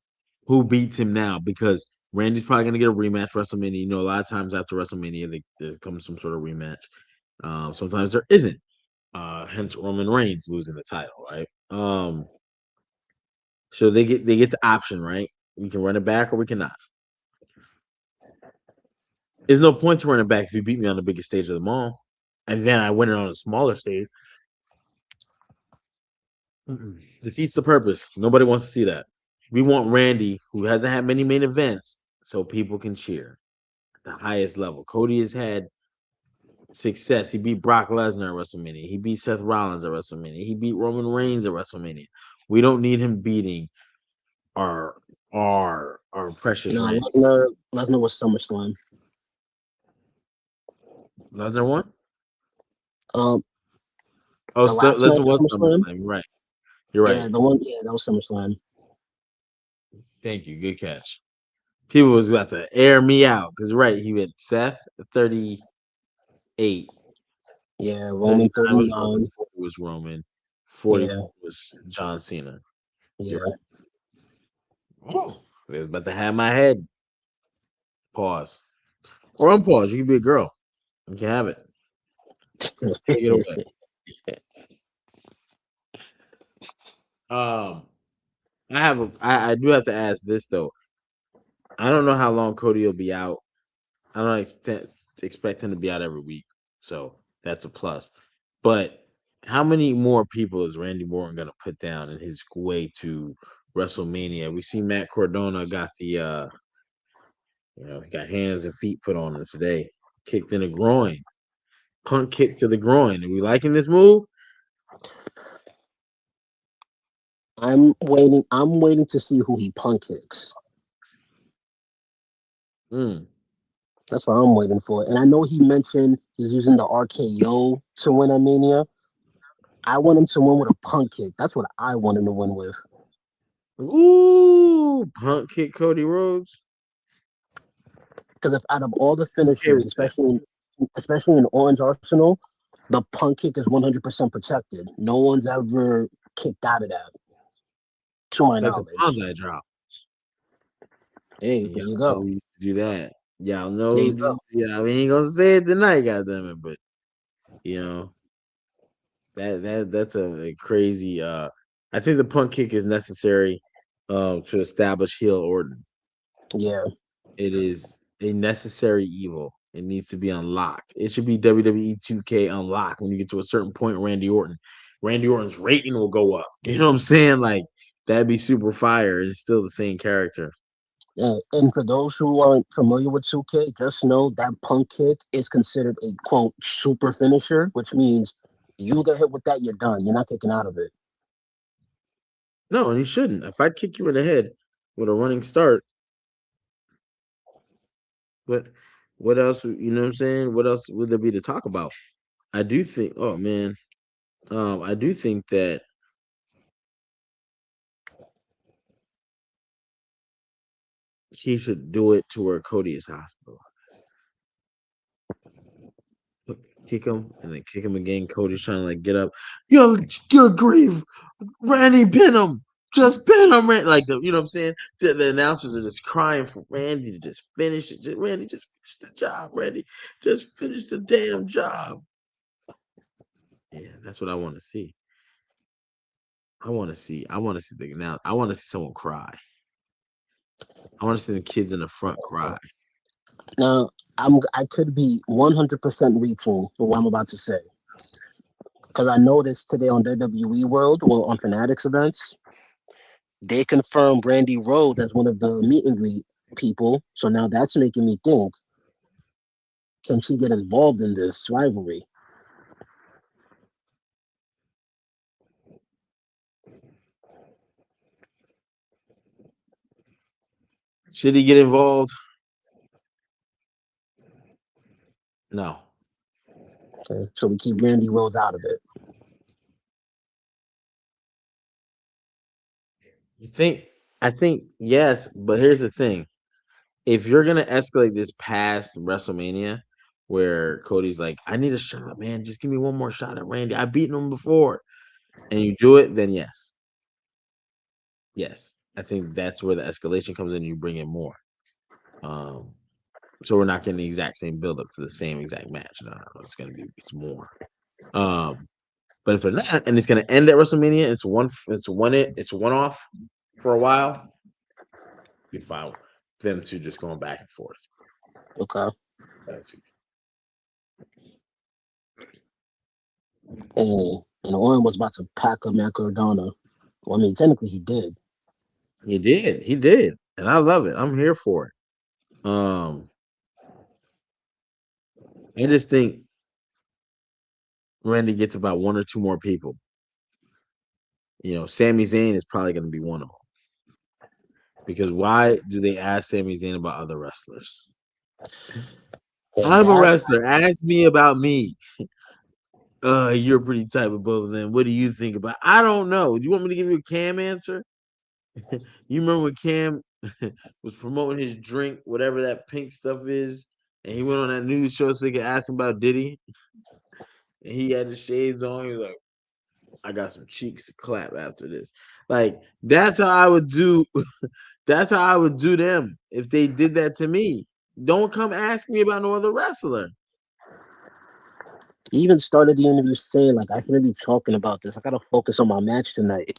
Who beats him now? Because Randy's probably going to get a rematch for WrestleMania. You know, a lot of times after WrestleMania, there comes some sort of rematch. Sometimes there isn't. Hence Roman Reigns losing the title, right? So they get the option, right? We can run it back or we cannot. There's no point to running back if you beat me on the biggest stage of them all, and then I win it on a smaller stage. Defeats the purpose. Nobody wants to see that. We want Randy, who hasn't had many main events, so people can cheer at the highest level. Cody has had success. He beat Brock Lesnar at WrestleMania. He beat Seth Rollins at WrestleMania. He beat Roman Reigns at WrestleMania. We don't need him beating our our precious Nah, Randy. Lesnar was SummerSlam. Lesnar won. Um, Oh, the last match Lesnar at was SummerSlam. SummerSlam. You're right. You're Yeah, right. the one. Yeah, that was SummerSlam. Thank you. Good catch. People was about to air me out because right, he went Seth 38, Yeah, Roman 39 was 39. Roman, 40 was Roman, 41 Yeah, was John Cena. You're yeah. right. Oh, they was about to have my head. Pause or unpause. You can be a girl. You can have it. Take it away. Um, I do have to ask this though. I don't know how long Cody will be out. I don't expect him to be out every week, so that's a plus. But how many more people is Randy Orton gonna put down in his way to WrestleMania? We see Matt Cardona got the he got hands and feet put on him today, kicked in the groin, punt kick to the groin. Are we liking this move? I'm waiting. I'm waiting to see who he punk kicks. Mm. That's what I'm waiting for. And I know he mentioned he's using the RKO to win at Mania. I want him to win with a punk kick. That's what I want him to win with. Ooh, punt kick Cody Rhodes. Because if out of all the Okay finishers, with that. especially in Orange Arsenal, the punk kick is 100% protected. No one's ever kicked out of that, to my Like the knowledge. bonsai drop. Hey, Yeah, there you no, go. we used to do that. Y'all There know, you go. yeah. We ain't gonna say it tonight, goddamn it. But you know that's a crazy. I think the punt kick is necessary, to establish heel Orton. Yeah, It is a necessary evil. It needs to be unlocked. It should be WWE 2K unlocked when you get to a certain point. Randy Orton, Randy Orton's rating will go up. You know what I'm saying? Like that'd be super fire. It's still the same character. yeah. And for those who aren't familiar with 2K, just know that punk kick is considered a quote super finisher, which means you get hit with that, you're done. You're not kicking out of it. No, and you shouldn't. If I kick you in the head with a running start, what what else? You know what I'm saying? What else would there be to talk about? I do think. Oh man, I do think that he should do it to where Cody is hospitalized. Kick him and then kick him again. Cody's trying to like get up. You're grief. Randy pin him. Just pin him. Like you know what I'm saying? The announcers are just crying for Randy to just finish it. Randy, just finish the job. Randy, just finish the damn job. Yeah, that's what I want to see. I want to see. I want to see the now. I want to see someone cry. I want to see the kids in the front cry. Now, I could be 100% reaching for what I'm about to say because I noticed today on WWE World or on Fanatics events, they confirmed Brandy Rhodes as one of the meet and greet people. So now that's making me think: can she get involved in this rivalry? Should he get involved? No. Okay, so we keep Brandy Rhodes out of it. You think? I think yes, but here's the thing: if you're gonna escalate this past WrestleMania, where Cody's like, "I need a shot, man. Just give me one more shot at Randy. I've beaten him before," and you do it, then yes, yes, I think that's where the escalation comes in. You bring in more. Um, so we're not getting the exact same build up to the same exact match. No, it's gonna be more. Um, but if they're not, and it's gonna end at WrestleMania, it's one off for a while. Be fine with them two just going back and forth. Okay. And Owen was about to pack up Matt Cardona. Well, I mean, technically he did. He did, and I love it. I'm here for it. I just think Randy gets about one or two more people. Sami Zayn is probably going to be one of them because why do they ask Sami Zayn about other wrestlers? And I'm a that, wrestler. Ask me about me. You're pretty tight with both of them. What do you think about? I don't know. Do you want me to give you a Cam answer? You remember when Cam was promoting his drink, whatever that pink stuff is, and he went on that news show so they could ask him about Diddy, and he had the shades on. He was like, "I got some cheeks to clap after this." Like that's how I would do. That's how I would do them if they did that to me. Don't come ask me about no other wrestler. he even started the interview saying, like, I shouldn't be talking about this. I gotta focus on my match tonight.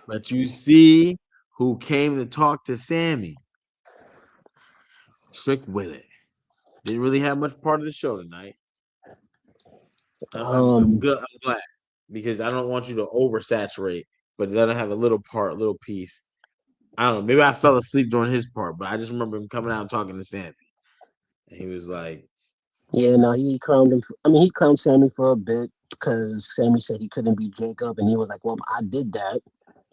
But you see who came to talk to Sammy? Trick Willie. Didn't really have much part of the show tonight. I'm Um, good. I'm glad because I don't want you to oversaturate, but let him have a little part, little piece. I don't know. Maybe I fell asleep during his part, but I just remember him coming out and talking to Sammy. And he was like, yeah, no, he calmed him. I mean, he calmed Sammy for a bit because Sammy said he couldn't beat Jacob, and he was like, "Well, I did that,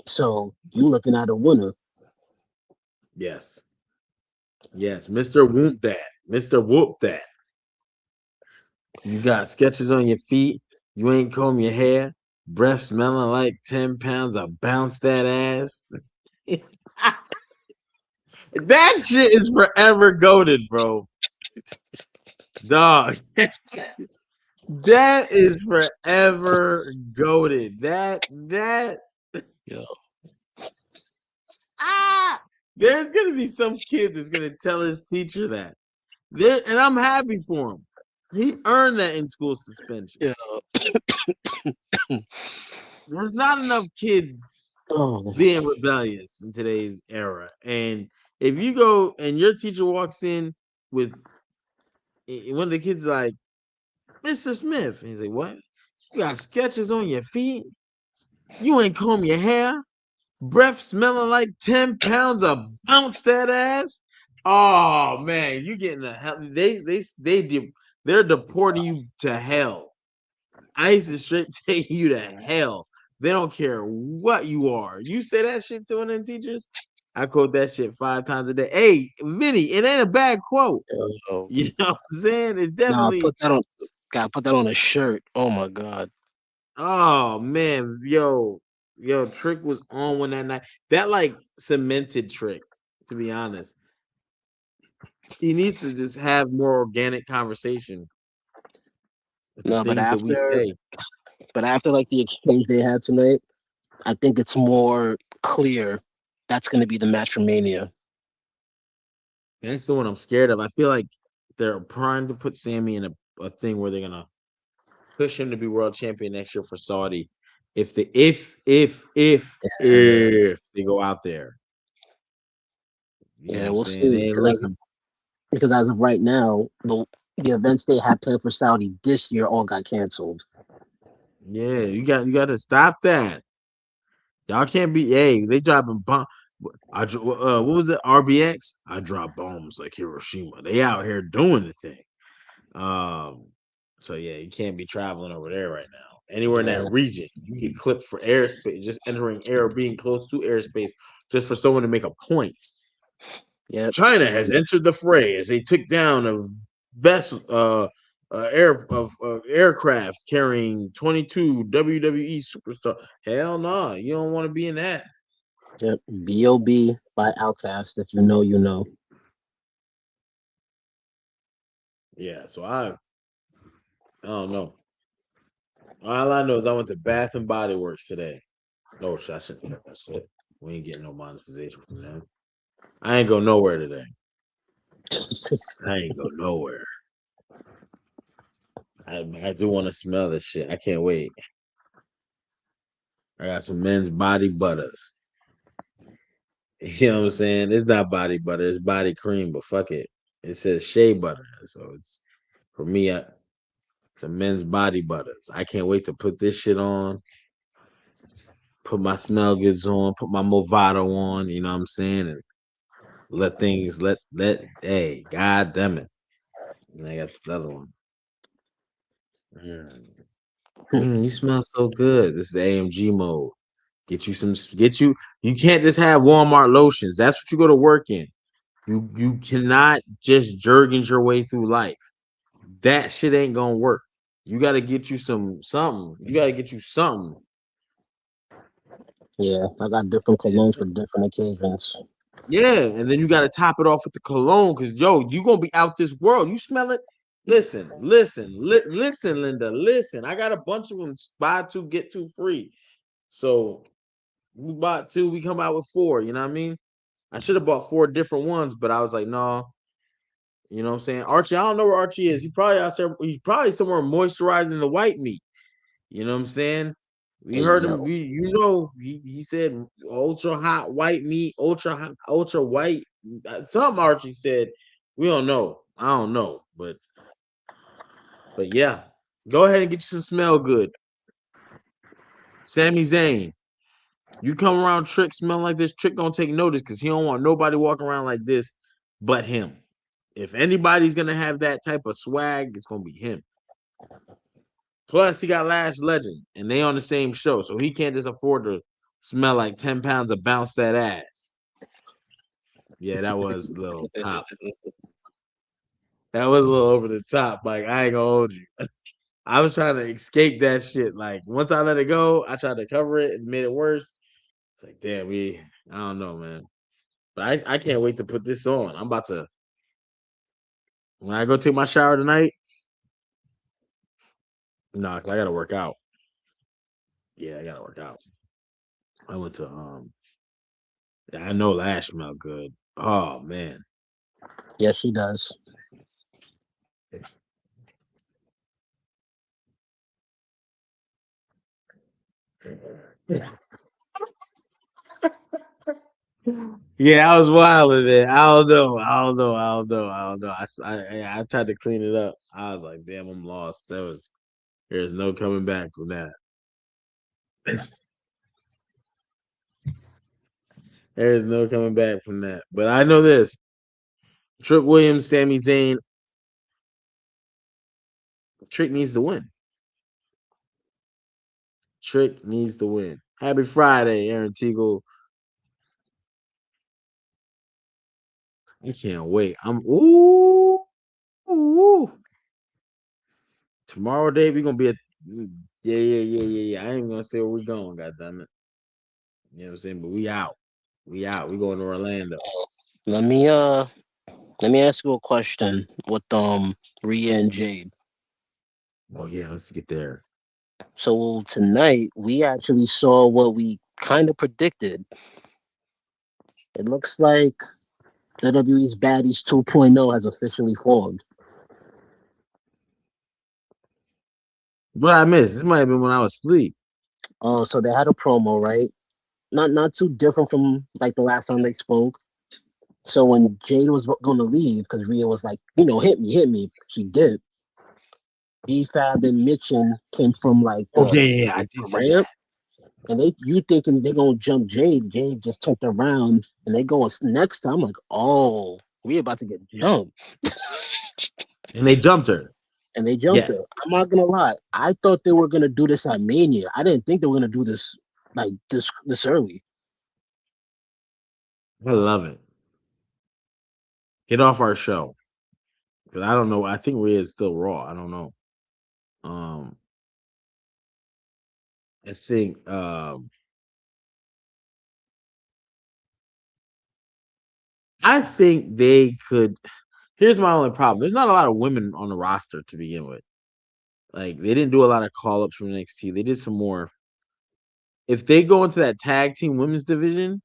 so you looking at a winner." yes, yes, Mr. Whoop That. Mr. Whoop That. You got sketches on your feet. You ain't comb your hair. Breath smelling like 10 pounds. I bounce that ass. That shit is forever goaded, bro. Dog. That is forever goaded. That Yeah, ah there's gonna be some kid that's gonna tell his teacher that. There and I'm happy for him. He earned that in school suspension. yeah. There's not enough kids Oh, being rebellious in today's era. And if you go and your teacher walks in with one of the kids like, Mr. Smith, and he's like, what? You got sketches on your feet? You ain't comb your hair? Breath smelling like 10 pounds of bounce that ass? Oh man, you getting the hell they're deporting you to hell. ICE is straight taking you to hell. They don't care what you are. You say that shit to one of them teachers. I quote that shit 5 times a day. Hey, Vinny, it ain't a bad quote. yeah. You know what I'm saying? It Nah, definitely. put that on. Gotta put that on a shirt. Oh my god. Oh man, yo, Trick was on one that night. That like cemented Trick. To be honest, he needs to just have more organic conversation with the No, things that we say. but after like the exchange they had tonight, I think it's more clear that's going to be the match for Mania. And that's the one I'm scared of. I feel like they're primed to put Sammy in a thing where they're gonna push him to be world champion next year for Saudi. If the Yeah, if they go out there, you know what yeah, I'm we'll saying? see. And listen, Because as of right now, the events they had planned for Saudi this year all got canceled. yeah, you got to stop that. Y'all can't be. Hey, they dropping bomb. What was it? RBX. I drop bombs like Hiroshima. They out here doing the thing. Um, so yeah, you can't be traveling over there right now. Anywhere in that Yeah, region, you get clipped for airspace, just entering air or being close to airspace, just for someone to make a point. yep, China has entered the fray as they took down a vessel, aircraft carrying 22 WWE superstar. Hell no, you don't want to be in that. yep. B.O.B. by Outkast. If you know, you know. Yeah, so I don't know. All I know is I went to Bath and Body Works today. No, I shouldn't have that shit. We ain't getting no monetization from them. I ain't go nowhere today. I ain't go nowhere. I do want to smell this shit. I can't wait. I got some men's body butters. You know what I'm saying? It's not body butter, it's body cream, but fuck it. It says shea butter. So it's for me, some men's body butters. I can't wait to put this shit on, put my smell goods on, put my Movado on, you know what I'm saying? And let things hey, god damn it. And I got this other one. Mm. You smell so good. This is AMG mode. Get you. You can't just have Walmart lotions. That's what you go to work in. You cannot just jergens your way through life. That shit ain't gonna work. You got to get you something. You got to get you something. Yeah, I got different colognes for different occasions. Yeah, and then you got to top it off with the cologne because you gonna be out this world. You smell it. Listen, Linda. Listen, I got a bunch of them. Buy two get two free. So we bought two. We come out with four. You know what I mean? I should have bought four different ones, but I was like, no. You know what I'm saying? Archie, I don't know where Archie is. He probably out there. He's probably somewhere moisturizing the white meat. You know what I'm saying? We Hey heard him. yo, He said ultra hot white meat, ultra white. Some Archie said we don't know. I don't know, but yeah, go ahead and get you some smell good. Sami Zayn, you come around Trick smelling like this, Trick gonna take notice because he don't want nobody walking around like this but him. If anybody's gonna have that type of swag, it's gonna be him. Plus, he got Lash Legend, and they on the same show, so he can't just afford to smell like 10 pounds of bounce that ass. Yeah, that was a little top. That was a little over the top. Like I ain't gonna hold you. I was trying to escape that shit. Like once I let it go, I tried to cover it and made it worse. It's like, damn, I don't know, man. But I can't wait to put this on. I'm about to when I go take my shower tonight. Nah, 'cause I gotta work out. Yeah, I gotta work out. I went to yeah, I know Lash smell good. Oh man. yes, she does. Yeah, I was wild with it. I don't know. I don't know. I don't know. I don't know. I tried to clean it up. I was like, damn, I'm lost. There's no coming back from that. There's no coming back from that. But I know this: Trick Williams, Sami Zayn, Trick needs to win. Trick needs to win. Happy Friday, Aaron Teagle. I can't wait. I'm ooh. Tomorrow day we gonna be at yeah. I ain't gonna say where we going, goddamn it. You know what I'm saying? But we out. We out. We going to Orlando. Let me let me ask you a question with Rhea and Jade. Oh yeah, let's get there. So tonight we actually saw what we kind of predicted. It looks like WWE's Baddies 2.0 has officially formed. What I missed? This might have been when I was asleep. Oh, so they had a promo, right? Not too different from like the last time they spoke. So when Jade was going to leave, because Rhea was like, hit me. She did. B-Fab and Mitchin came from like Oh the yeah, I did see ramp, that. and you thinking they're gonna jump Jade. Jade just turned around, and they go next time. Like, oh, we about to get jumped, And they jumped her. and they jumped her. Yes. I'm not gonna lie. I thought they were gonna do this at Mania. I didn't think they were gonna do this like this early. I love it. Get off our show. Because I don't know. I think Rhea is still raw. I don't know. Um I think I think they could. Here's my only problem. There's not a lot of women on the roster to begin with. Like they didn't do a lot of call ups from NXT. They did some more. If they go into that tag team women's division,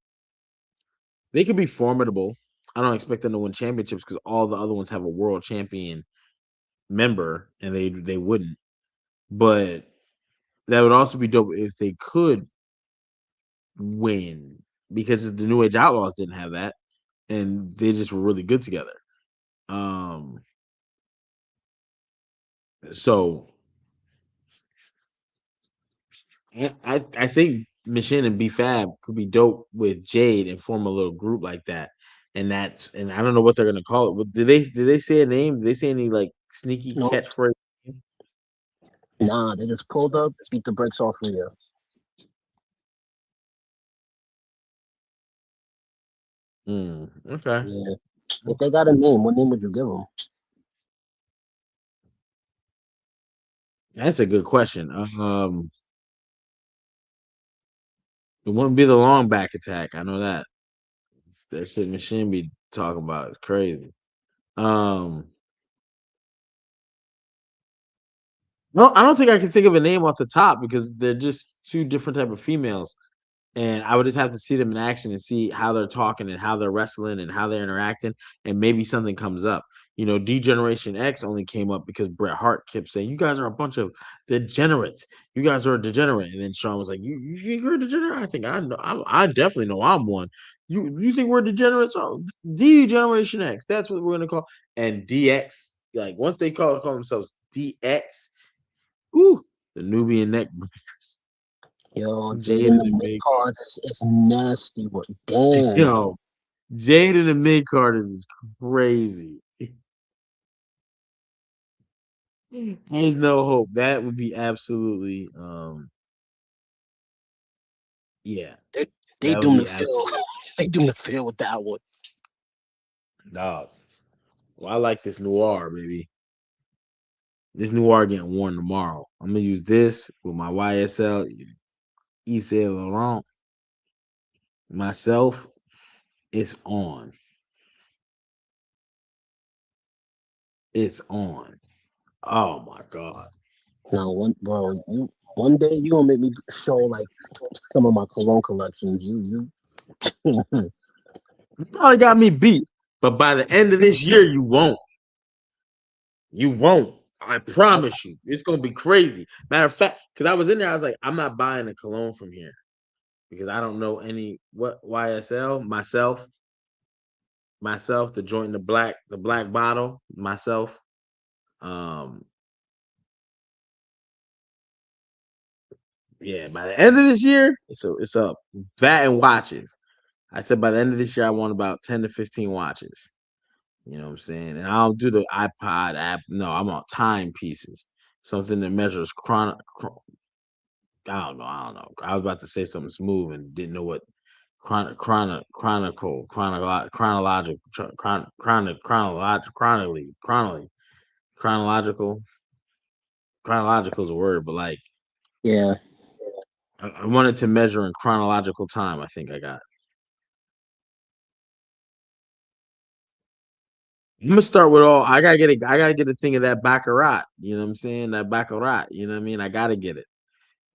they could be formidable. I don't expect them to win championships because all the other ones have a world champion member, and they wouldn't. But that would also be dope if they could win because the New Age Outlaws didn't have that, and they just were really good together. Um, so I think Machine and B Fab could be dope with Jade and form a little group like that. And I don't know what they're gonna call it. Did they say a name? Did they say any like sneaky No, catchphrase? nah, they just pulled up, beat the brakes off Rhea. Okay, Yeah, if they got a name, what name would you give them? that's a good question. It wouldn't be the long back attack. I know that. That shit Machine be talking about is crazy. Um, no, I don't think I can think of a name off the top because they're just two different type of females, and I would just have to see them in action and see how they're talking and how they're wrestling and how they're interacting, and maybe something comes up. D Generation X only came up because Bret Hart kept saying, "You guys are a bunch of degenerates. You guys are a degenerate." And then Sean was like, "You think you're a degenerate? I think I know. I definitely know I'm one. You think we're degenerates? Oh, D Generation X. That's what we're gonna call." And DX, like once they call themselves DX, ooh, the Nubian neck breakers. Yo, Jade Jade in and the the mid mid, card is nasty. But damn, yo, Jade and the mid carders is crazy. There's no hope. That would be absolutely, yeah, they they that would doomed to be fail. absolutely They doomed to fail with that one. dog. Well, I like this noir, baby. This noir getting worn tomorrow. I'm gonna use this with my YSL Yves Saint Laurent myself. It's on. It's on. Oh my god. Now, one day you gonna make me show like some of my cologne collections. You You probably got me beat, but by the end of this year, you won't. You won't. I I, promise you. It's gonna be crazy. Matter of fact, because I was in there, I was like, I'm not buying a cologne from here because I don't know any what YSL myself, the joint, the black bottle, myself. Um, yeah, by the end of this year, it's up. That and watches. I said by the end of this year, I want about 10 to 15 watches. You know what I'm saying? And I'll do the iPod app. No, I'm on timepieces. Something that measures I don't know. I was about to say something smooth and didn't know what chronological, chronological, chronological is a word, but like yeah. I wanted to measure in chronological time. I think I got. I'm gonna start with all. I gotta get it. I gotta get a thing of that baccarat. You know what I'm saying? That baccarat. You know what I mean? I gotta get it.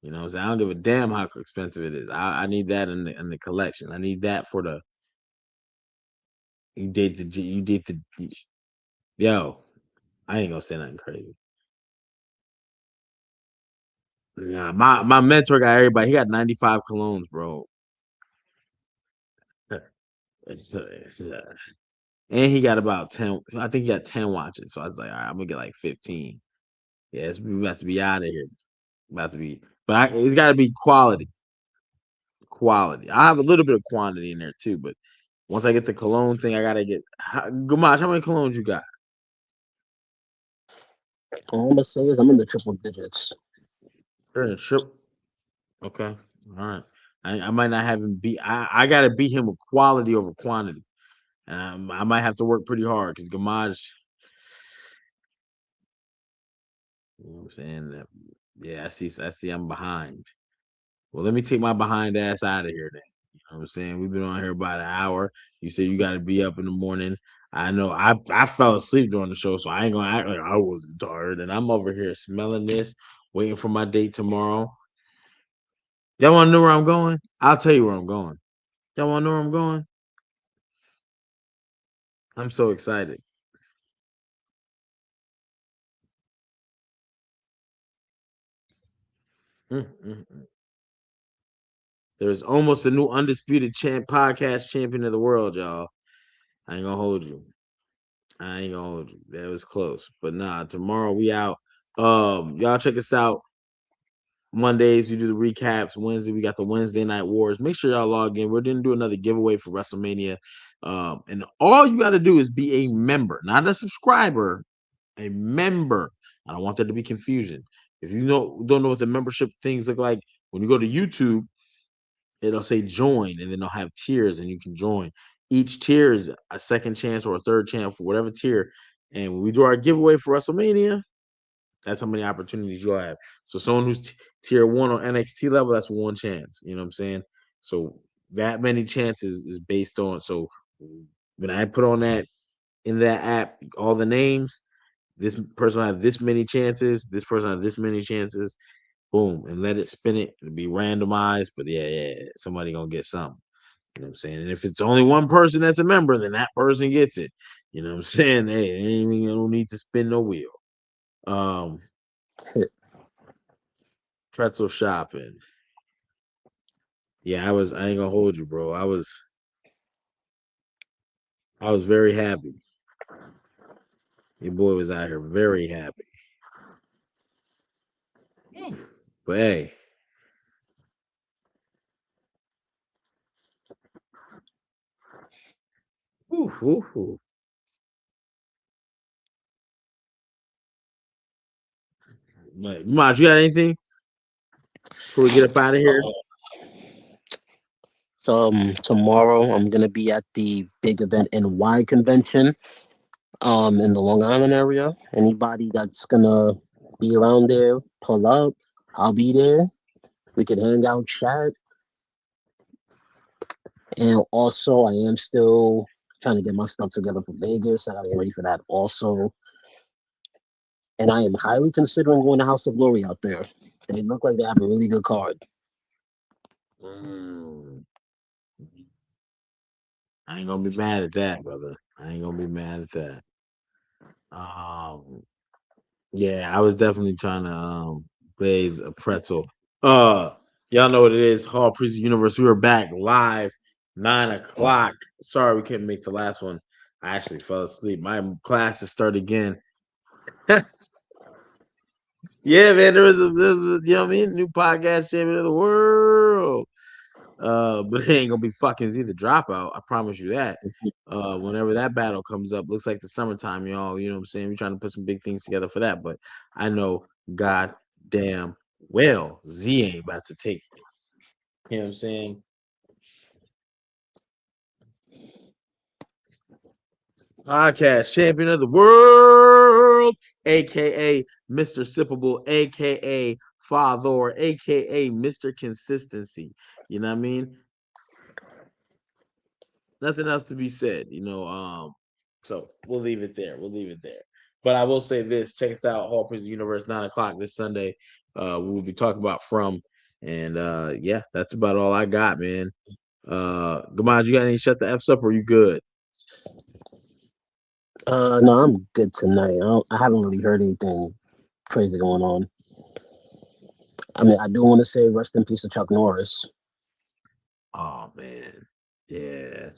You know what I'm saying? I don't give a damn how expensive it is. I need that in the collection. I need that for the you date the yo. I ain't gonna say nothing crazy. Yeah, my mentor got everybody. He got 95 colognes, bro. And he got about 10. I think he got 10 watches. So I was like, all right, I'm gonna get like 15. Yeah, we about to be out of here. About to be, but it's got to be quality. Quality. I have a little bit of quantity in there too, but once I get the cologne thing, I gotta get. Gamash, how many colognes you got? All I'm gonna say is I'm in the triple digits. You're in a trip. Okay, all right. I might not have him beat. I gotta beat him with quality over quantity. I might have to work pretty hard because Gamaj, you know what I'm saying? Yeah, I see I'm behind. Well, let me take my behind ass out of here then. You know what I'm saying? We've been on here about an hour. You said you got to be up in the morning. I know I fell asleep during the show, so I ain't gonna act like I wasn't tired. And I'm over here smelling this, waiting for my date tomorrow. Y'all want to know where I'm going? I'll tell you where I'm going. Y'all want to know where I'm going? I'm so excited. Mm. There's almost a new undisputed podcast champion of the world, y'all. I ain't gonna hold you. I ain't gonna hold you. That was close. But nah, tomorrow we out. Y'all check us out. Mondays we do the recaps. Wednesday we got the Wednesday night wars. Make sure y'all log in. We're gonna do another giveaway for WrestleMania. And all you gotta do is be a member, not a subscriber, a member. I don't want there to be confusion. If you don't know what the membership things look like, when you go to YouTube, it'll say join and then they'll have tiers and you can join. Each tier is a second chance or a third chance for whatever tier. And when we do our giveaway for WrestleMania, that's how many opportunities you'll have. So someone who's tier one on NXT level, that's one chance. You know what I'm saying? So that many chances is based on. So when I put on that in that app, all the names, this person will have this many chances. This person will have this many chances. Boom, and let it spin it. It'll be randomized, but yeah, somebody gonna get something. You know what I'm saying? And if it's only one person that's a member, then that person gets it. You know what I'm saying? Hey, ain't even no need to spin no wheel. Um, pretzel shopping. Yeah, I ain't gonna hold you, bro. I was very happy. Your boy was out here very happy. But hey, whew, whew, whew. But Maj, you got anything before we get up out of here? Tomorrow I'm gonna be at the big event NY convention in the Long Island area. Anybody that's gonna be around there, pull up. I'll be there. We can hang out, chat, and also I am still trying to get my stuff together for Vegas. I gotta get ready for that also, and I am highly considering going to House of Glory out there. They look like they have a really good card. Mm, I ain't gonna be mad at that, brother. I ain't gonna be mad at that. Um, yeah, I was definitely trying to blaze a pretzel. Uh, y'all know what it is. Hall Priest Universe. We were back live, 9 o'clock. Sorry we couldn't make the last one. I actually fell asleep. My classes start again. Yeah, man, there was you know what I mean, new podcast champion of the world. But it ain't gonna be fucking Z the dropout. I promise you that. Whenever that battle comes up, looks like the summertime, y'all. You know what I'm saying? We're trying to put some big things together for that. But I know god damn well Z ain't about to take it. You know what I'm saying? Podcast champion of the world, aka Mr. Sippable, aka Father, aka Mr. Consistency. You know what I mean? Nothing else to be said, you know. So we'll leave it there. We'll leave it there. But I will say this: check us out, Hall Prison Universe, 9 o'clock this Sunday. We will be talking about From, and yeah, that's about all I got, man. Gamaj, you got any shut the f's up, or you good? No, I'm good tonight. I haven't really heard anything crazy going on. I mean, I do want to say rest in peace to Chuck Norris. Oh man, yeah.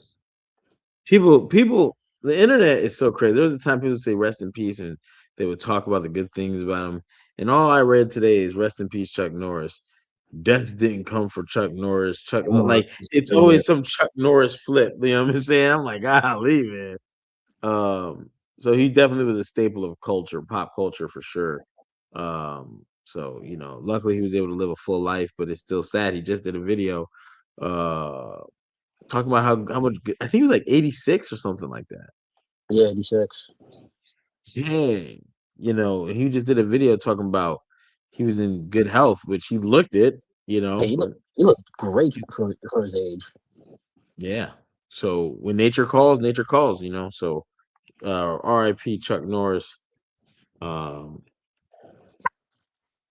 People, the internet is so crazy. There was a time people say rest in peace, and they would talk about the good things about him. And all I read today is rest in peace, Chuck Norris. Death didn't come for Chuck Norris. Chuck, like Norris, it's yeah, always some Chuck Norris flip. You know what I'm saying? I'm like, golly, man. So he definitely was a staple of culture, pop culture for sure. So luckily he was able to live a full life, but it's still sad. He just did a video, uh, talking about how much I think he was like 86 or something like that. yeah, 86. Dang, he just did a video talking about he was in good health, which he looked it, Yeah, but he looked great for his age. yeah. So when nature calls, nature calls. So R.I.P. Chuck Norris. Um,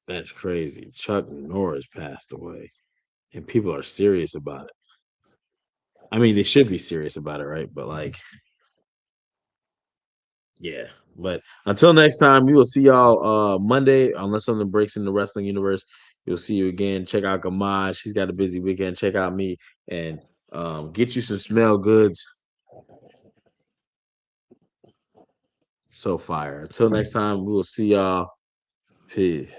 that's crazy. Chuck Norris passed away, and people are serious about it. I mean, they should be serious about it, right? But like, yeah. But until next time, we will see y'all Monday. Unless something breaks in the wrestling universe, we'll see you again. Check out Gamaj. She's got a busy weekend. Check out me and get you some smell goods. So fire. Until next time, we will see y'all. Peace.